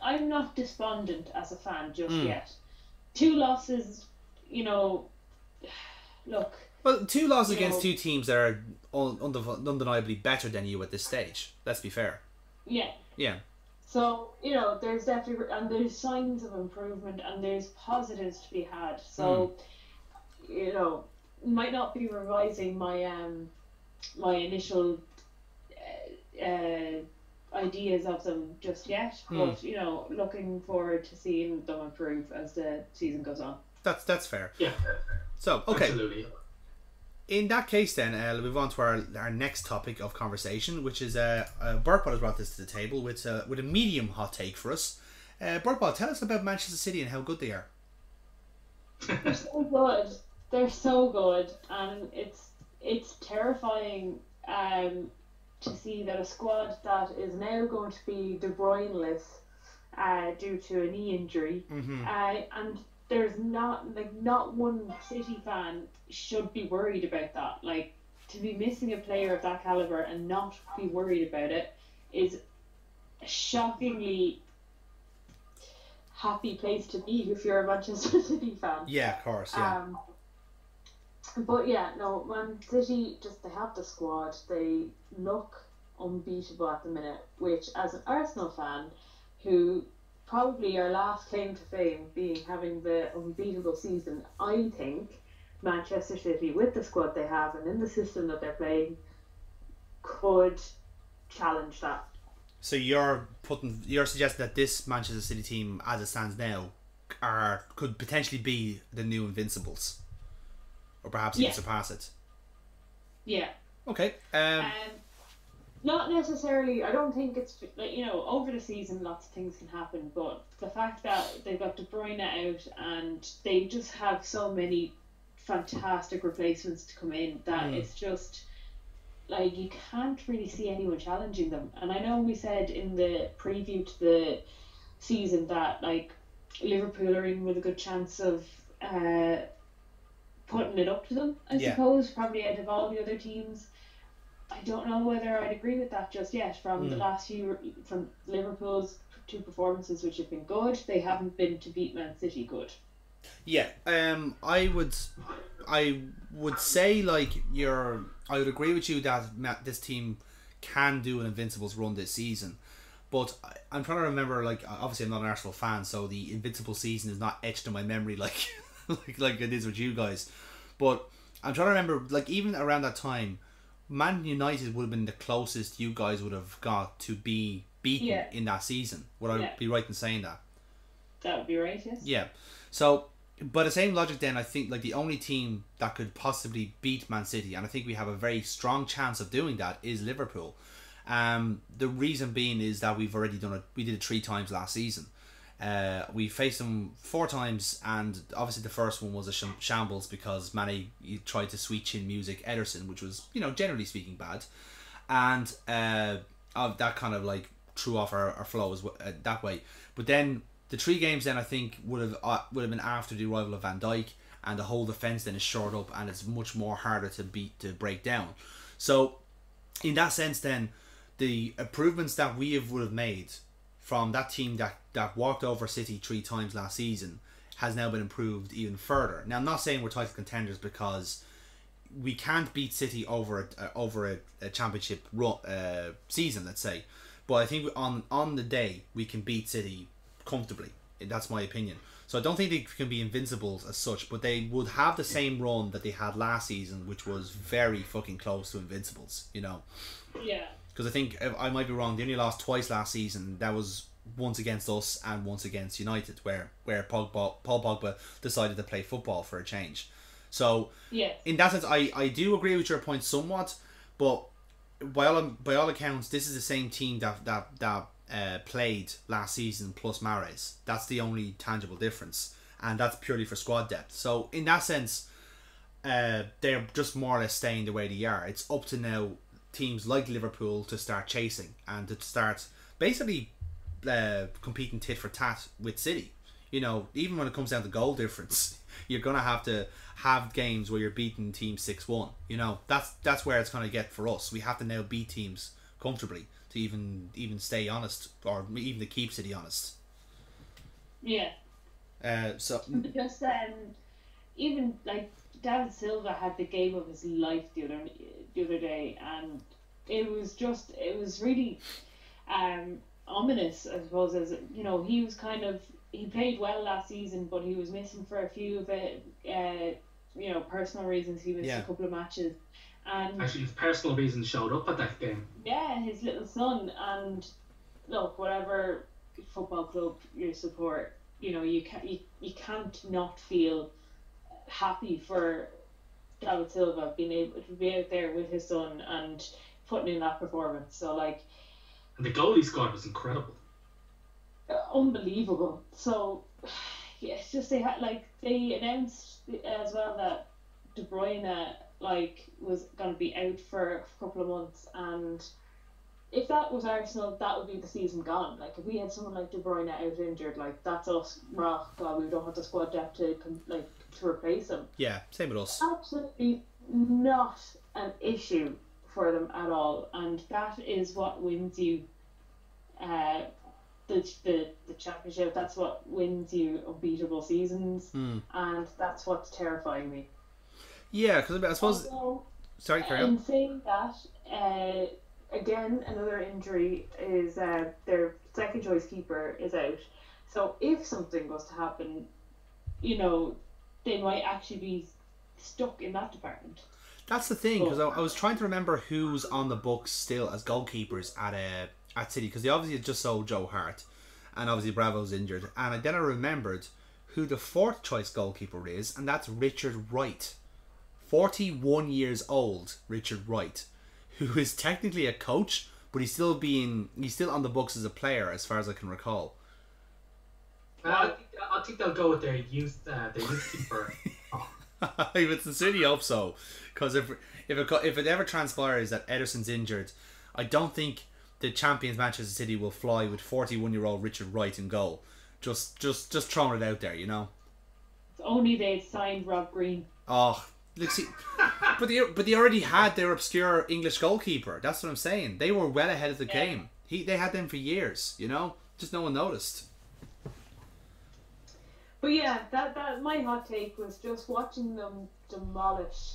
I'm not despondent as a fan just yet. 2 losses, you know, look. Well, 2 losses against 2 teams that are undeniably better than you at this stage. Let's be fair. Yeah. Yeah. So, you know, there's definitely, and there's signs of improvement and there's positives to be had. So, you know, might not be revising my my initial ideas of them just yet, but you know, looking forward to seeing them improve as the season goes on. That's fair. Yeah. So okay. Absolutely. In that case, then we'll move on to our next topic of conversation, which is Burkball has brought this to the table with a medium hot take for us. Burkball, tell us about Manchester City and how good they are. They're so good. They're so good, and it's terrifying to see that a squad that is now going to be De Bruyne-less due to a knee injury, and there's not one City fan should be worried about that. Like, to be missing a player of that caliber and not be worried about it is a shockingly happy place to be if you're a Manchester City fan. Yeah, of course. Yeah. But yeah, no, Man City, just they have the squad. They look unbeatable at the minute, which as an Arsenal fan, who probably our last claim to fame being having the unbeatable season, I think Manchester City, with the squad they have and in the system that they're playing, could challenge that. So you're suggesting that this Manchester City team, as it stands now, could potentially be the new Invincibles, or perhaps even surpass it. Yeah. Okay. Not necessarily. I don't think it's like, you know, over the season lots of things can happen, but the fact that they've got De Bruyne out and they just have so many fantastic replacements to come in that it's just like you can't really see anyone challenging them. And I know we said in the preview to the season that like Liverpool are in with a good chance of putting it up to them, I suppose, probably out of all the other teams. I don't know whether I'd agree with that just yet. From the last few, from Liverpool's 2 performances, which have been good, they haven't been to beat Man City good. Yeah, I would say like I would agree with you that this team can do an Invincibles run this season, but I'm trying to remember, like, obviously I'm not an Arsenal fan, so the Invincible season is not etched in my memory like like it is with you guys. But I'm trying to remember, like, even around that time, Man United would have been the closest you guys would have got to be beaten in that season. Would I be right in saying that? That would be right, yes. Yeah. So, by the same logic then, I think like the only team that could possibly beat Man City, and I think we have a very strong chance of doing that, is Liverpool. The reason being is that we've already done it. We did it 3 times last season. We faced them 4 times, and obviously the first one was a shambles because Mane tried to sweet chin music Ederson, which was, you know, generally speaking bad, and that kind of like threw off our flow that way. But then the 3 games then I think would have been after the arrival of Van Dijk, and the whole defense then is shored up and it's much more harder to break down. So in that sense then, the improvements that we would have made from that team that walked over City 3 times last season has now been improved even further. Now I'm not saying we're title contenders because we can't beat City over a championship season, let's say, but I think on the day we can beat City comfortably. That's my opinion. So I don't think they can be invincibles as such, but they would have the same run that they had last season, which was very fucking close to invincibles, you know. Yeah. Because I think, I might be wrong, they only lost twice last season. That was once against us and once against United, where Paul Pogba decided to play football for a change. So in that sense, I do agree with your point somewhat, but by all accounts, this is the same team that played last season plus Mahrez. That's the only tangible difference, and that's purely for squad depth. So in that sense, they're just more or less staying the way they are. It's up to now teams like Liverpool to start chasing and to start basically competing tit for tat with City. You know, even when it comes down to goal difference, you're gonna have to have games where you're beating teams 6-1. You know, that's where it's gonna get for us. We have to now beat teams comfortably to even stay honest, or even to keep City honest. Yeah. So because even like David Silva had the game of his life the other day, and it was really ominous, I suppose. As you know, he played well last season, but he was missing for a few of it. You know, personal reasons. He missed a couple of matches. And actually, his personal reasons showed up at that game. Yeah, his little son. And look, whatever football club you support, you know, you can't not feel happy for David Silva being able to be out there with his son and putting in that performance. So like, and the goal he scored was incredible, unbelievable. So yeah, it's just they announced as well that De Bruyne was going to be out for a couple of months, and if that was Arsenal, that would be the season gone. Like, if we had someone like De Bruyne out injured, like, that's us. Oh God, we don't have the squad depth to replace him. Yeah, same with us. Absolutely not an issue for them at all, and that is what wins you the championship. That's what wins you unbeatable seasons, and that's what's terrifying me. Yeah, because I suppose. Also, sorry, carry on. In saying that, again, another injury is their second choice keeper is out. So if something was to happen, you know, they might actually be stuck in that department. That's the thing, because I was trying to remember who's on the books still as goalkeepers at City, because they obviously just sold Joe Hart, and obviously Bravo's injured, and then I remembered who the 4th choice goalkeeper is, and that's Richard Wright. 41 years old, Richard Wright, who is technically a coach, but he's still on the books as a player, as far as I can recall. I think they'll go with their youth keeper. I would sincerely hope so, because if it ever transpires that Ederson's injured, I don't think the champions Manchester City will fly with 41-year-old Richard Wright in goal. Just throwing it out there, you know. If only they'd signed Rob Green. Oh, look, see, But they already had their obscure English goalkeeper. That's what I'm saying. They were well ahead of the game. They had them for years, you know? Just no one noticed. But yeah, that my hot take was just watching them demolish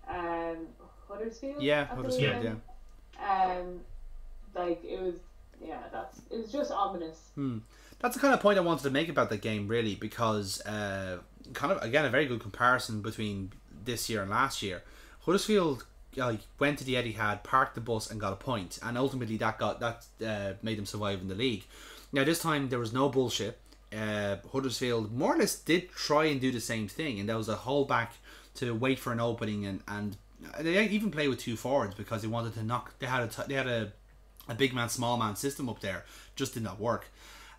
Huddersfield. Yeah, Huddersfield, yeah. Like it was it was just ominous. That's the kind of point I wanted to make about the game, really, because kind of again a very good comparison between this year and last year. Huddersfield went to the Etihad, parked the bus, and got a point, and ultimately that made them survive in the league. Now this time there was no bullshit. Huddersfield more or less did try and do the same thing, and there was a holdback to wait for an opening, and they even played with two forwards because they wanted to knock. They had a big man, small man system up there, just did not work.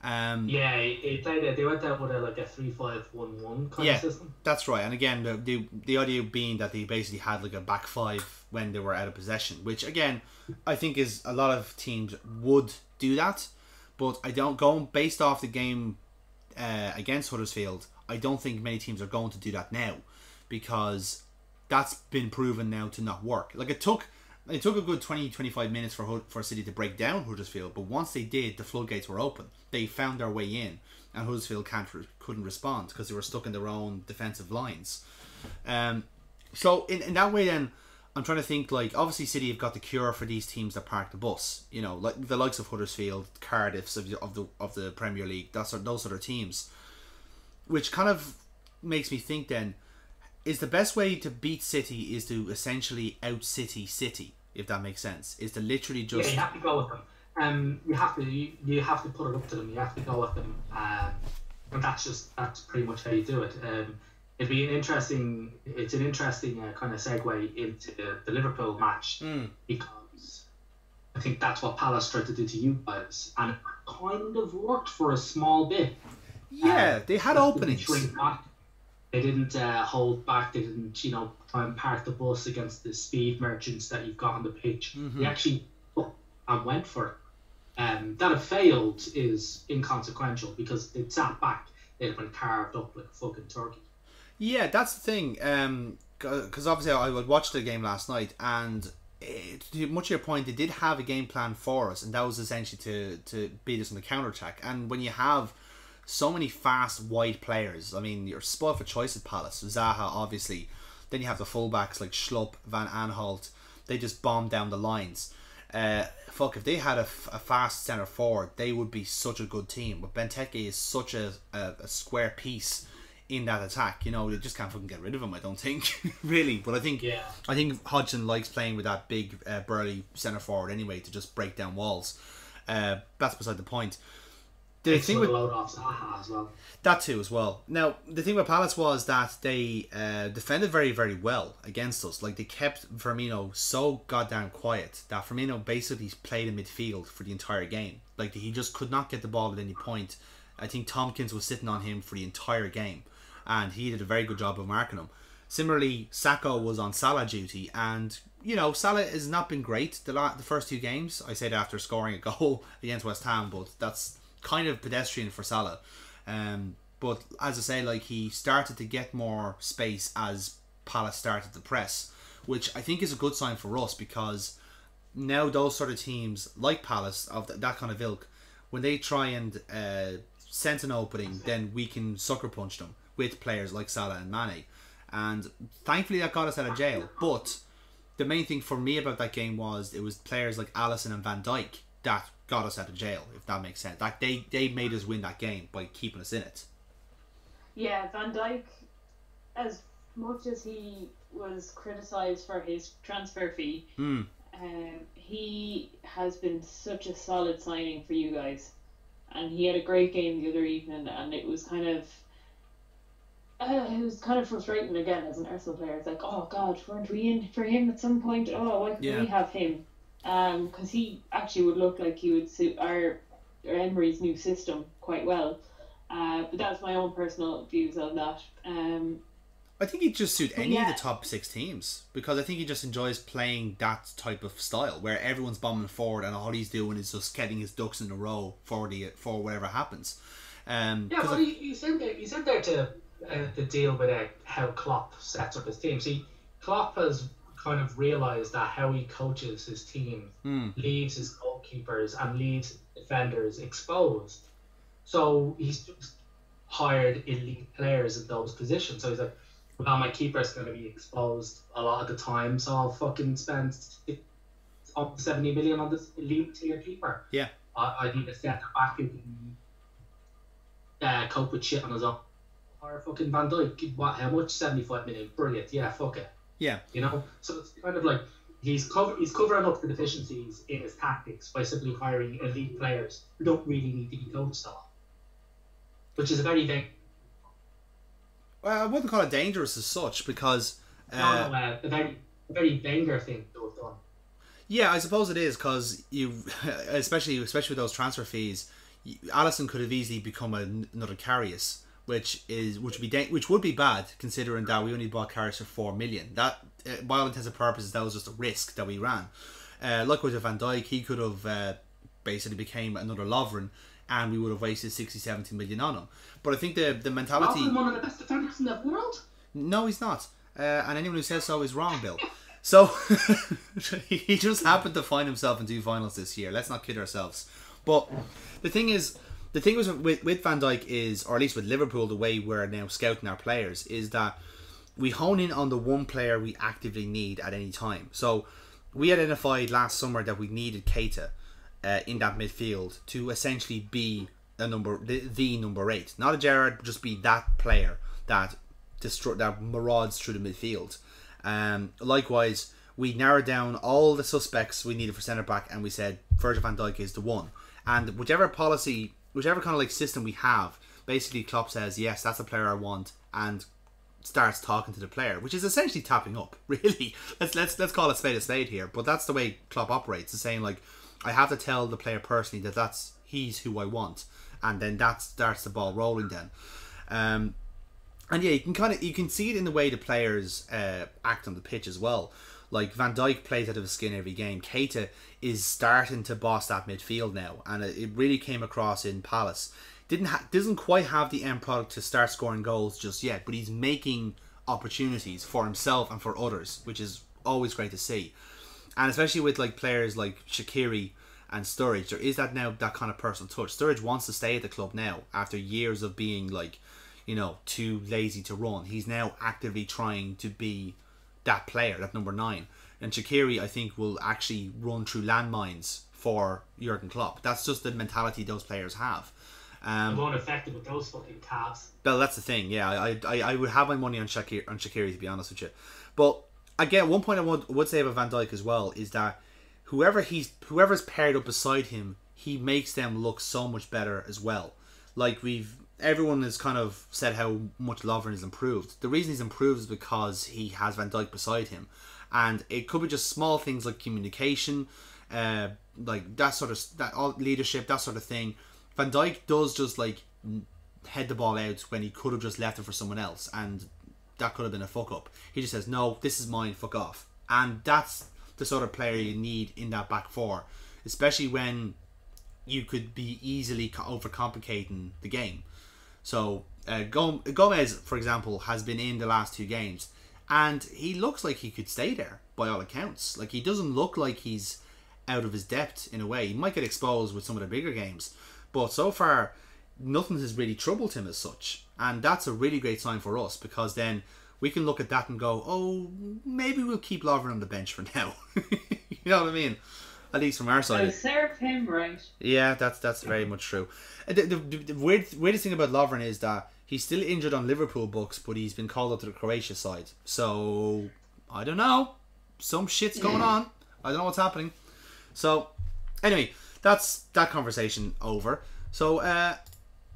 They went out with a 3-5-1-1 kind of system. That's right. And again, the idea being that they basically had like a back five when they were out of possession, which again I think is a lot of teams would do that, but I don't go based off the game against Huddersfield. I don't think many teams are going to do that now, because that's been proven now to not work. Like it took a good 20-25 minutes for City to break down Huddersfield, but once they did, the floodgates were open. They found their way in, and Huddersfield couldn't respond because they were stuck in their own defensive lines. So in that way, then I'm trying to think, like, obviously City have got the cure for these teams that park the bus. You know, like the likes of Huddersfield, Cardiff's of the Premier League. Those sort of teams, which kind of makes me think then, is the best way to beat City is to essentially out-City City, if that makes sense. Is to literally just... Yeah, you have to go with them. You have to put it up to them. You have to go with them. And that's pretty much how you do it. It's an interesting kind of segue into the Liverpool match, because I think that's what Palace tried to do to you guys, and it kind of worked for a small bit. Yeah, they had openings. They didn't hold back. They didn't, try and park the bus against the speed merchants that you've got on the pitch. They actually and went for it. That it failed is inconsequential, because they sat back. They'd have been carved up like a fucking turkey. Yeah, that's the thing. Because obviously I watched the game last night, and to much of your point, they did have a game plan for us, and that was essentially to beat us on the counter-attack. And when you have so many fast, wide players, I mean, you're spoiled for choice at Palace. Zaha, obviously. Then you have the fullbacks like Schlupp, Van Aanholt. They just bomb down the lines. If they had a fast centre forward, they would be such a good team. But Benteke is such a square piece in that attack. They just can't fucking get rid of him, I don't think. Really. But I think Hodgson likes playing with that big burly centre forward anyway, to just break down walls. That's beside the point. The thing with load off Zaha as well. That too as well. Now the thing with Palace was that they defended very, very well against us. Like, they kept Firmino so goddamn quiet that Firmino basically played in midfield for the entire game. Like, he just could not get the ball at any point. I think Tompkins was sitting on him for the entire game, and he did a very good job of marking him. Similarly, Sakho was on Salah duty, and Salah has not been great the first two games. I say that after scoring a goal against West Ham, but that's kind of pedestrian for Salah. But as I say, like, he started to get more space as Palace started to press, which I think is a good sign for us, because now those sort of teams like Palace of that kind of ilk, when they try and sense an opening, then we can sucker punch them with players like Salah and Mane. And thankfully that got us out of jail. But the main thing for me about that game was it was players like Alisson and Van Dijk that got us out of jail, if that makes sense. Like, they made us win that game by keeping us in it. Yeah, Van Dijk, as much as he was criticised for his transfer fee, he has been such a solid signing for you guys. And he had a great game the other evening, and it was kind of frustrating again as an Arsenal player. It's like, oh God, weren't we in for him at some point? Oh, why couldn't we have him? Because he actually would look like he would suit our Emery's new system quite well. But that's my own personal views on that. I think he'd just suit any of the top 6 teams, because I think he just enjoys playing that type of style where everyone's bombing forward and all he's doing is just getting his ducks in a row for whatever happens. He's in there to deal with how Klopp sets up his team. See, Klopp has kind of realised that how he coaches his team leaves his goalkeepers and leaves defenders exposed. So he's just hired elite players in those positions. So he's like, well, my keeper's going to be exposed a lot of the time, so I'll fucking spend up to 70 million on this elite tier keeper. Yeah. I need a centre back who can cope with shit on his own. Or fucking Van Dijk, what? How much? 75 million. Brilliant. Yeah, fuck it. Yeah. You know, so it's kind of like he's covering up the deficiencies in his tactics by simply hiring elite players who don't really need to be coached on, which is a very Well, I wouldn't call it dangerous as such because a very Wenger thing to have done. Yeah, I suppose it is because you, especially with those transfer fees, Alisson could have easily become another Karius, which would be bad considering that we only bought Karius for 4 million. That, by all intents and purposes, that was just a risk that we ran. Likewise with Van Dijk, he could have basically became another Lovren, and we would have wasted 60-70 million on him. But I think the mentality. Lovren, one of the best defenders in the world. No, he's not, and anyone who says so is wrong, Bill. So he just happened to find himself in 2 finals this year. Let's not kid ourselves. But the thing was with Van Dijk is, or at least with Liverpool, the way we're now scouting our players is that we hone in on the one player we actively need at any time. So we identified last summer that we needed Keita in that midfield to essentially be the number 8, not a Gerrard, but just be that player that marauds through the midfield. Likewise, we narrowed down all the suspects we needed for centre back, and we said Virgil van Dijk is the one. And whichever kind of like system we have, basically Klopp says, yes, that's the player I want, and starts talking to the player, which is essentially tapping up. Really, let's call it a spade here. But that's the way Klopp operates. It's saying like, I have to tell the player personally that he's who I want, and then that starts the ball rolling. Then. And yeah, you can see it in the way the players act on the pitch as well. Like Van Dijk plays out of his skin every game. Keita is starting to boss that midfield now, and it really came across in Palace. Doesn't quite have the end product to start scoring goals just yet, but he's making opportunities for himself and for others, which is always great to see. And especially with like players like Shaqiri and Sturridge, there is that kind of personal touch. Sturridge wants to stay at the club now after years of being like, you know, too lazy to run. He's now actively trying to be that player, that number 9. And Shaqiri, I think, will actually run through landmines for Jurgen Klopp. That's just the mentality those players have. They won't affect it with those fucking calves. Well, that's the thing. Yeah, I would have my money on Shaqiri, to be honest with you. But again, one point I would say about Van Dijk as well is that whoever's paired up beside him, he makes them look so much better as well. Like everyone has kind of said how much Lovren has improved. The reason he's improved is because he has Van Dijk beside him, and it could be just small things like communication, like all leadership, that sort of thing. Van Dijk does just like head the ball out when he could have just left it for someone else, and that could have been a fuck up. He just says, "No, this is mine. Fuck off." And that's the sort of player you need in that back four, especially when you could be easily overcomplicating the game. So Gomez, for example, has been in the last 2 games, and he looks like he could stay there by all accounts. Like, he doesn't look like he's out of his depth in a way. He might get exposed with some of the bigger games, but so far nothing has really troubled him as such, and that's a really great sign for us, because then we can look at that and go, oh, maybe we'll keep Lovren on the bench for now. You know what I mean? At least from our side. Serve him right. Yeah, that's very much true. The weirdest thing about Lovren is that he's still injured on Liverpool books, but he's been called up to the Croatia side. So, I don't know. Some shit's going on. I don't know what's happening. So, anyway, that's that conversation over. So,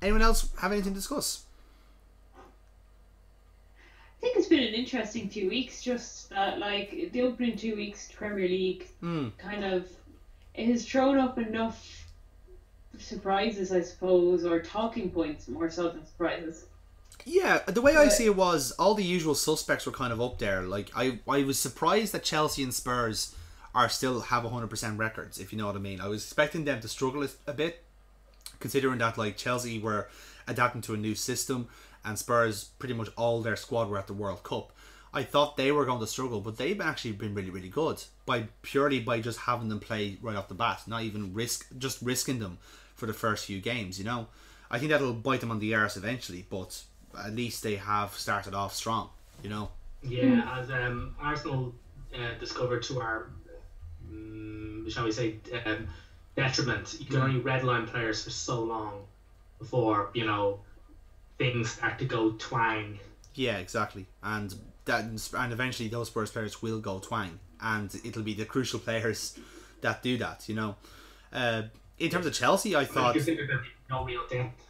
anyone else have anything to discuss? I think it's been an interesting few weeks. Just like the opening 2 weeks Premier League, kind of, it has thrown up enough surprises, I suppose, or talking points more so than surprises. Yeah, the way I see it was all the usual suspects were kind of up there. Like I was surprised that Chelsea and Spurs still have 100% records, if you know what I mean. I was expecting them to struggle a bit, considering that like Chelsea were adapting to a new system and Spurs pretty much all their squad were at the World Cup. I thought they were going to struggle, but they've actually been really, really good purely by just having them play right off the bat, not even risking them for the first few games. You know, I think that'll bite them on the arse eventually, but at least they have started off strong. You know. Yeah, as Arsenal discovered to our, shall we say, detriment, you can only redline players for so long before things start to go twang. Yeah, exactly, and eventually those Spurs players will go twang, and it'll be the crucial players that do that. You know, in terms of Chelsea, I thought no real depth.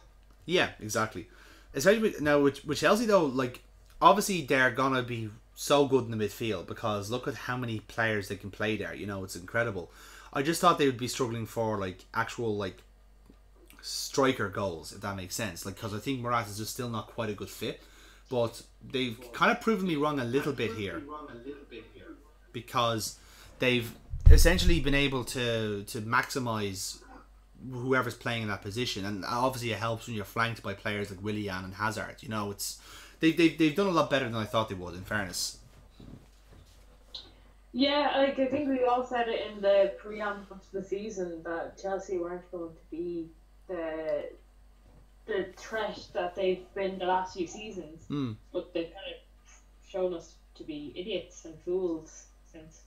Yeah, exactly. Especially with Chelsea though, like obviously they're gonna be so good in the midfield because look at how many players they can play there. You know, it's incredible. I just thought they would be struggling for like actual like striker goals, if that makes sense. Like because I think Morata is just still not quite a good fit, but they've kind of proven me wrong a little bit here because they've essentially been able to maximise whoever's playing in that position, and obviously it helps when you're flanked by players like Willian and Hazard. You know, it's they've done a lot better than I thought they would, in fairness. Yeah, like I think we all said it in the preamble of the season that Chelsea weren't going to be the threat that they've been the last few seasons, but they've kind of shown us to be idiots and fools since.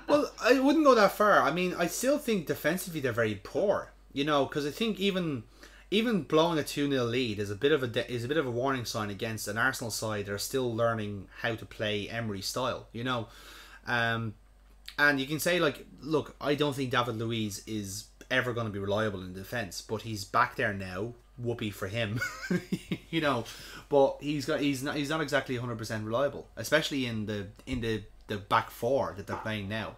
Well, I wouldn't go that far. I mean, I still think defensively they're very poor. You know, because I think even blowing a 2-0 lead is a bit of a warning sign against an Arsenal side that are still learning how to play Emery style. You know, and you can say like, look, I don't think David Luiz is ever going to be reliable in defence, but he's back there now. Whoopee for him, you know. But he's not exactly 100% reliable, especially in the back four that they're playing now.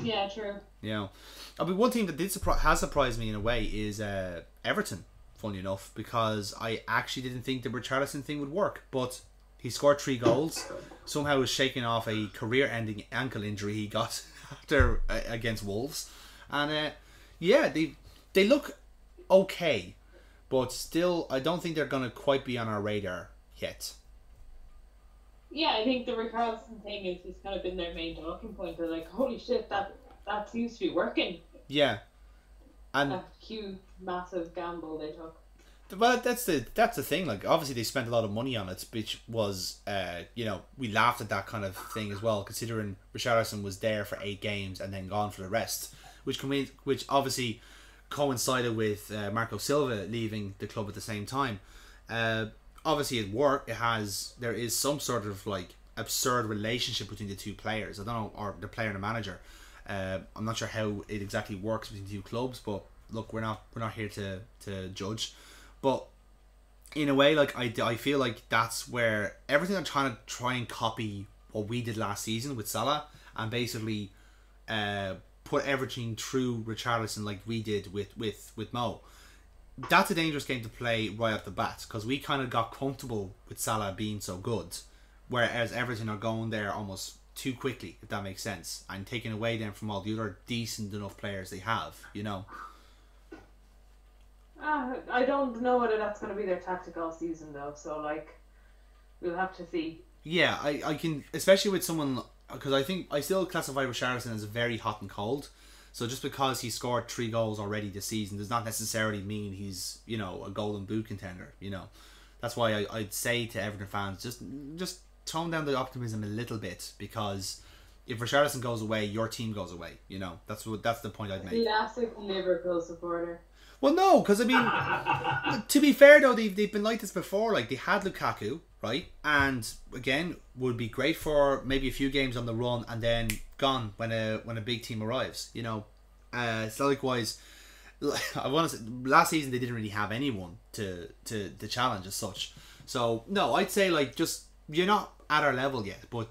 Yeah, true. You know, I mean, one thing that has surprised me in a way is Everton. Funny enough, because I actually didn't think the Richarlison thing would work, but he scored 3 goals. Somehow was shaking off a career-ending ankle injury he got after against Wolves, and yeah, they look okay, but still, I don't think they're gonna quite be on our radar yet. Yeah, I think the Richarlison thing has kind of been their main talking point. They're like, holy shit, that seems to be working. Yeah, and that huge, massive gamble they took. Well, that's the thing. Like, obviously, they spent a lot of money on it, which was, we laughed at that kind of thing as well, considering Richarlison was there for 8 games and then gone for the rest, which obviously coincided with Marco Silva leaving the club at the same time. Obviously, at work, there is some sort of like absurd relationship between the two players. I don't know, or the player and the manager. I'm not sure how it exactly works between the two clubs, but look, we're not here to judge. But in a way, like I feel like that's where everything I'm trying and copy what we did last season with Salah, and basically put everything through Richarlison like we did with Mo. That's a dangerous game to play right off the bat, because we kind of got comfortable with Salah being so good, whereas Everton are going there almost too quickly, if that makes sense, and taking away them from all the other decent enough players they have, you know. I don't know whether that's going to be their tactic all season though, so like we'll have to see. Yeah, I can, especially with someone, because I think I still classify Richarlison as very hot and cold. So just because he scored 3 goals already this season does not necessarily mean he's, a golden boot contender, That's why I'd say to Everton fans, just tone down the optimism a little bit, because if Richarlison goes away, your team goes away, That's the point I'd make. Classic Liverpool supporter. Well, no, because I mean, to be fair though, they've been like this before. Like, they had Lukaku, right? And again, would be great for maybe a few games on the run, and then gone when a big team arrives. So likewise, I want to say last season they didn't really have anyone to challenge as such. So no, I'd say like just you're not at our level yet, but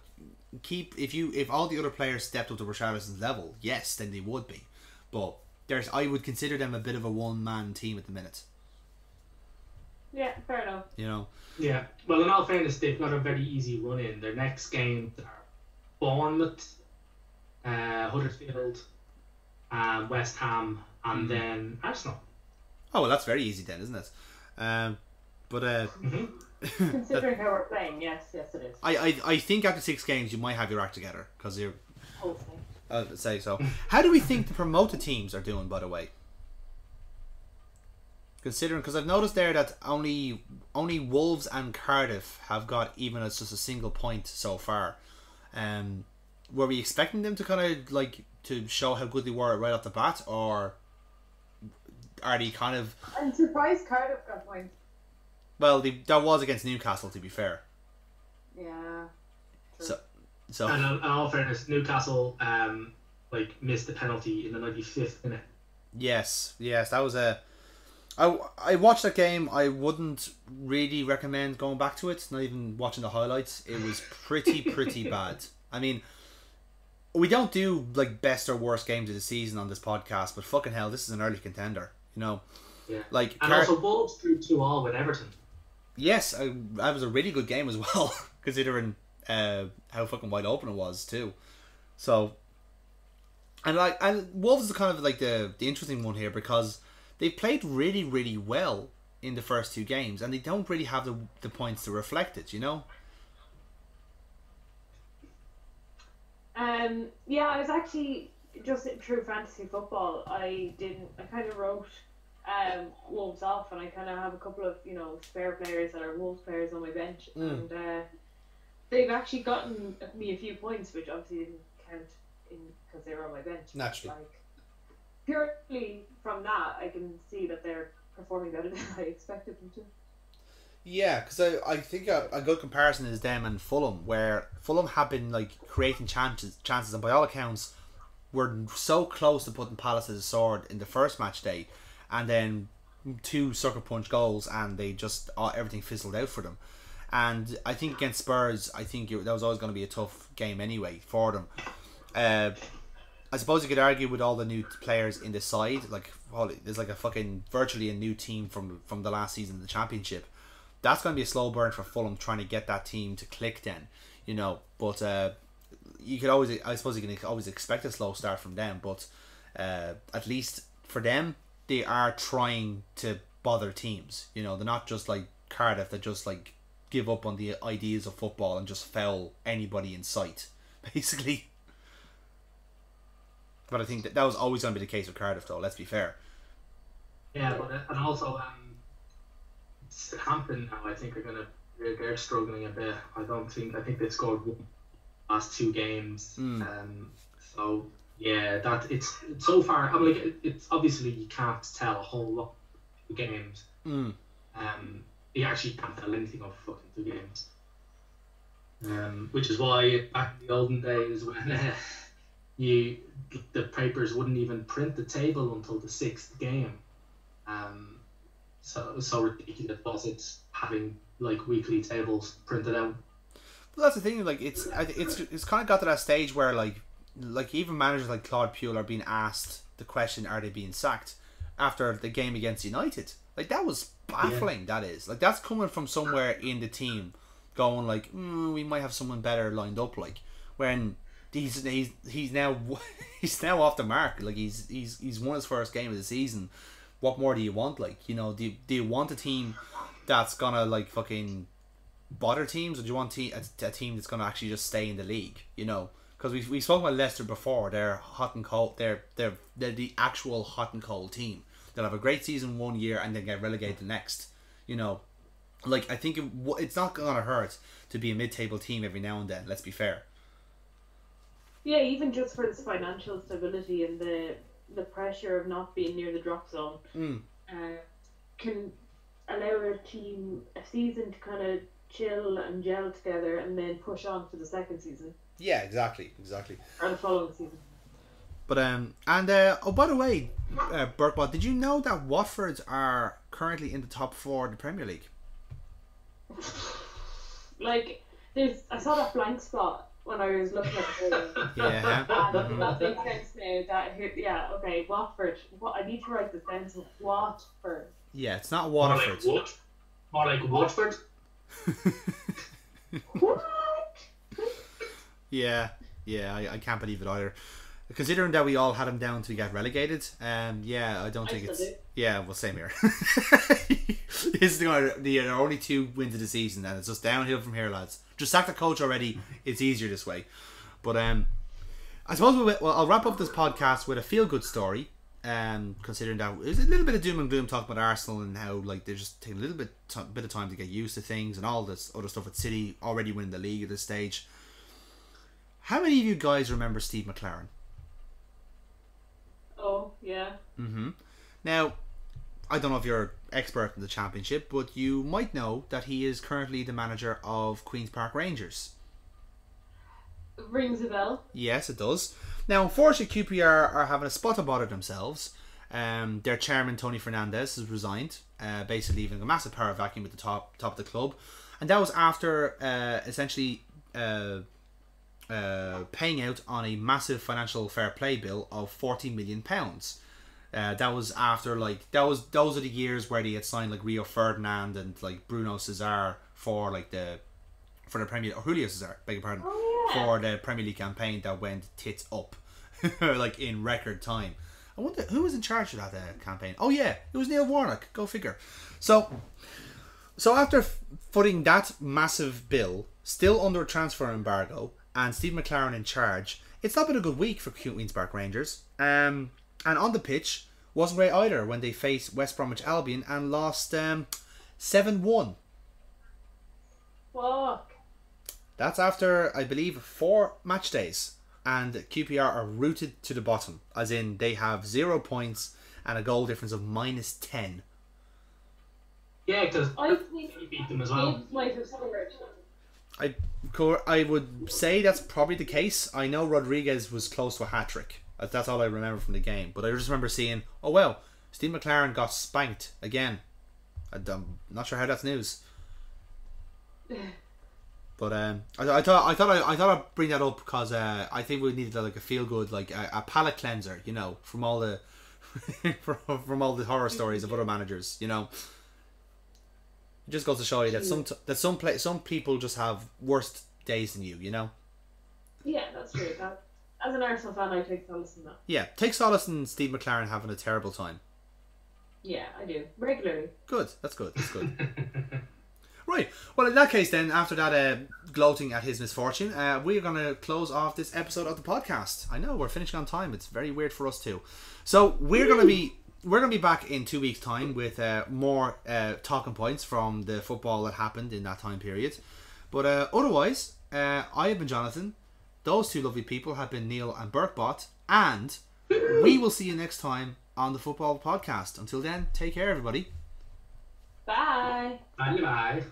if all the other players stepped up to Richarlison's level, yes, then they would be. But I would consider them a bit of a one-man team at the minute. Yeah, fair enough. Yeah, well, in all fairness, they've got a very easy run in. Their next games are Bournemouth, Huddersfield, West Ham, and then Arsenal. Oh, well, that's very easy then, isn't it? Considering how we're playing, yes, it is. I think after 6 games you might have your act together because you're. Hopefully. I'd say so. How do we think the promoted teams are doing, by the way? Considering, because I've noticed there that only Wolves and Cardiff have got even as just a single point so far. Were we expecting them to kind of like to show how good they were right off the bat, or are they kind of? I'm surprised Cardiff got points. Well, that was against Newcastle, to be fair. Yeah. True. So. And in all fairness, Newcastle missed the penalty in the 95th minute. Yes, that was a. I watched that game. I wouldn't really recommend going back to it. Not even watching the highlights. It was pretty bad. I mean, we don't do like best or worst games of the season on this podcast, but fucking hell, this is an early contender. You know, yeah. Like and also Wolves drew 2-2 with Everton. Yes, that was a really good game as well, considering how fucking wide open it was too. So, and Wolves is kind of like the interesting one here because they played really well in the first 2 games, and they don't really have the points to reflect it. You know. Yeah, I was actually just through fantasy football. I kind of wrote Wolves off, and I kind of have a couple of spare players that are Wolves players on my bench, and they've actually gotten me a few points, which obviously didn't count in because they were on my bench. Naturally, like purely from that, I can see that they're performing better than I expected them to. Yeah, because I think a good comparison is them and Fulham, where Fulham have been like creating chances, and by all accounts, were so close to putting Palace to the sword in the first match day, and then 2 sucker punch goals, and they just everything fizzled out for them. And I think against Spurs, I think that was always going to be a tough game anyway for them. I suppose you could argue with all the new players in the side, like there's like a fucking virtually a new team from the last season of the Championship. That's going to be a slow burn for Fulham trying to get that team to click then, but you could always, I suppose you can always expect a slow start from them, but at least for them, they are trying to bother teams. They're not just like Cardiff that just like give up on the ideas of football and just foul anybody in sight, basically. But I think that was always going to be the case with Cardiff, though, let's be fair. Yeah, but and also Southampton now, I think they're struggling a bit. I think they scored one last 2 games. So yeah, that it's so far. I mean, like, it's obviously you can't tell a whole lot of games. You actually can't tell anything of fucking 2 games. Which is why back in the olden days when the papers wouldn't even print the table until the 6th game. So ridiculous was it having like weekly tables printed out. Well, that's the thing. Like it's kind of got to that stage where like even managers like Claude Puel are being asked the question: are they being sacked after the game against United? Like that was baffling. Yeah. That is like that's coming from somewhere in the team, going like we might have someone better lined up. Like when he's now off the mark. Like he's won his first game of the season. What more do you want? Like, do you want a team that's gonna like fucking bother teams, or do you want a team that's gonna actually just stay in the league? Because we spoke about Leicester before. They're hot and cold. They're the actual hot and cold team. They'll have a great season one year and then get relegated the next. Like I think it's not gonna hurt to be a mid-table team every now and then. Let's be fair. Yeah, even just for its financial stability and the pressure of not being near the drop zone can allow a team a season to kind of chill and gel together and then push on for the second season. Yeah, exactly. Or the following season. But oh, by the way, Burkbot, did you know that Watford are currently in the top 4 of the Premier League? Like, I saw that blank spot when I was looking at the game. Yeah. And that makes sense now. Okay, Watford. I need to write this down. So Watford. Yeah, it's not Waterford. More like Watford. What? Yeah, I can't believe it either. Considering that we all had him down to get relegated, I don't think it's. Yeah, well, same here. This is the only 2 wins of the season, and it's just downhill from here, lads. Just sack the coach already. It's easier this way. But I suppose I'll wrap up this podcast with a feel-good story. Considering that there's a little bit of doom and gloom talking about Arsenal and how like they're just taking a little bit of time to get used to things and all this other stuff with City already winning the league at this stage. How many of you guys remember Steve McLaren? Oh, yeah. Now, I don't know if you're an expert in the Championship, but you might know that he is currently the manager of Queen's Park Rangers. Rings a bell. Yes, it does. Now, unfortunately, QPR are having a spot to bother themselves. Their chairman, Tony Fernandez, has resigned, basically leaving a massive power vacuum at the top of the club. And that was after essentially paying out on a massive financial fair play bill of £40 million. That was after those are the years where they had signed like Rio Ferdinand and like Bruno Cesar for the Premier, or Julio Cesar, beg your pardon, for the Premier League campaign that went tits up, like in record time. I wonder who was in charge of that campaign. Oh yeah, it was Neil Warnock. Go figure. So after footing that massive bill, still under transfer embargo, and Steve McLaren in charge, it's not been a good week for Queen's Park Rangers. And on the pitch, wasn't great either when they faced West Bromwich Albion and lost 7-1. Fuck. That's after, I believe, 4 match days. And QPR are rooted to the bottom. As in, they have 0 points and a goal difference of -10. Yeah, because I think he beat them as well. Gibbs might have scored. I would say that's probably the case. I know Rodriguez was close to a hat-trick. That's all I remember from the game. But I just remember seeing, oh well, Steve McLaren got spanked again. I'm not sure how that's news. But I thought I'd bring that up because I think we needed like a feel good, like a palate cleanser, you know, from all the from all the horror stories of other managers, you know. It just goes to show you that some people just have worse days than you know. Yeah, that's true. As an Arsenal fan, I take solace in that. Yeah, take solace in Steve McLaren having a terrible time. Yeah, I do regularly. Good, that's good. Right, well in that case then, after that gloating at his misfortune, we're going to close off this episode of the podcast. I know, we're finishing on time. It's very weird for us too. So we're going to be back in 2 weeks' time with more talking points from the football that happened in that time period. But otherwise, I have been Jonathan. Those two lovely people have been Neil and Berkbot. And we will see you next time on the Football Podcast. Until then, take care everybody. Bye. Bye.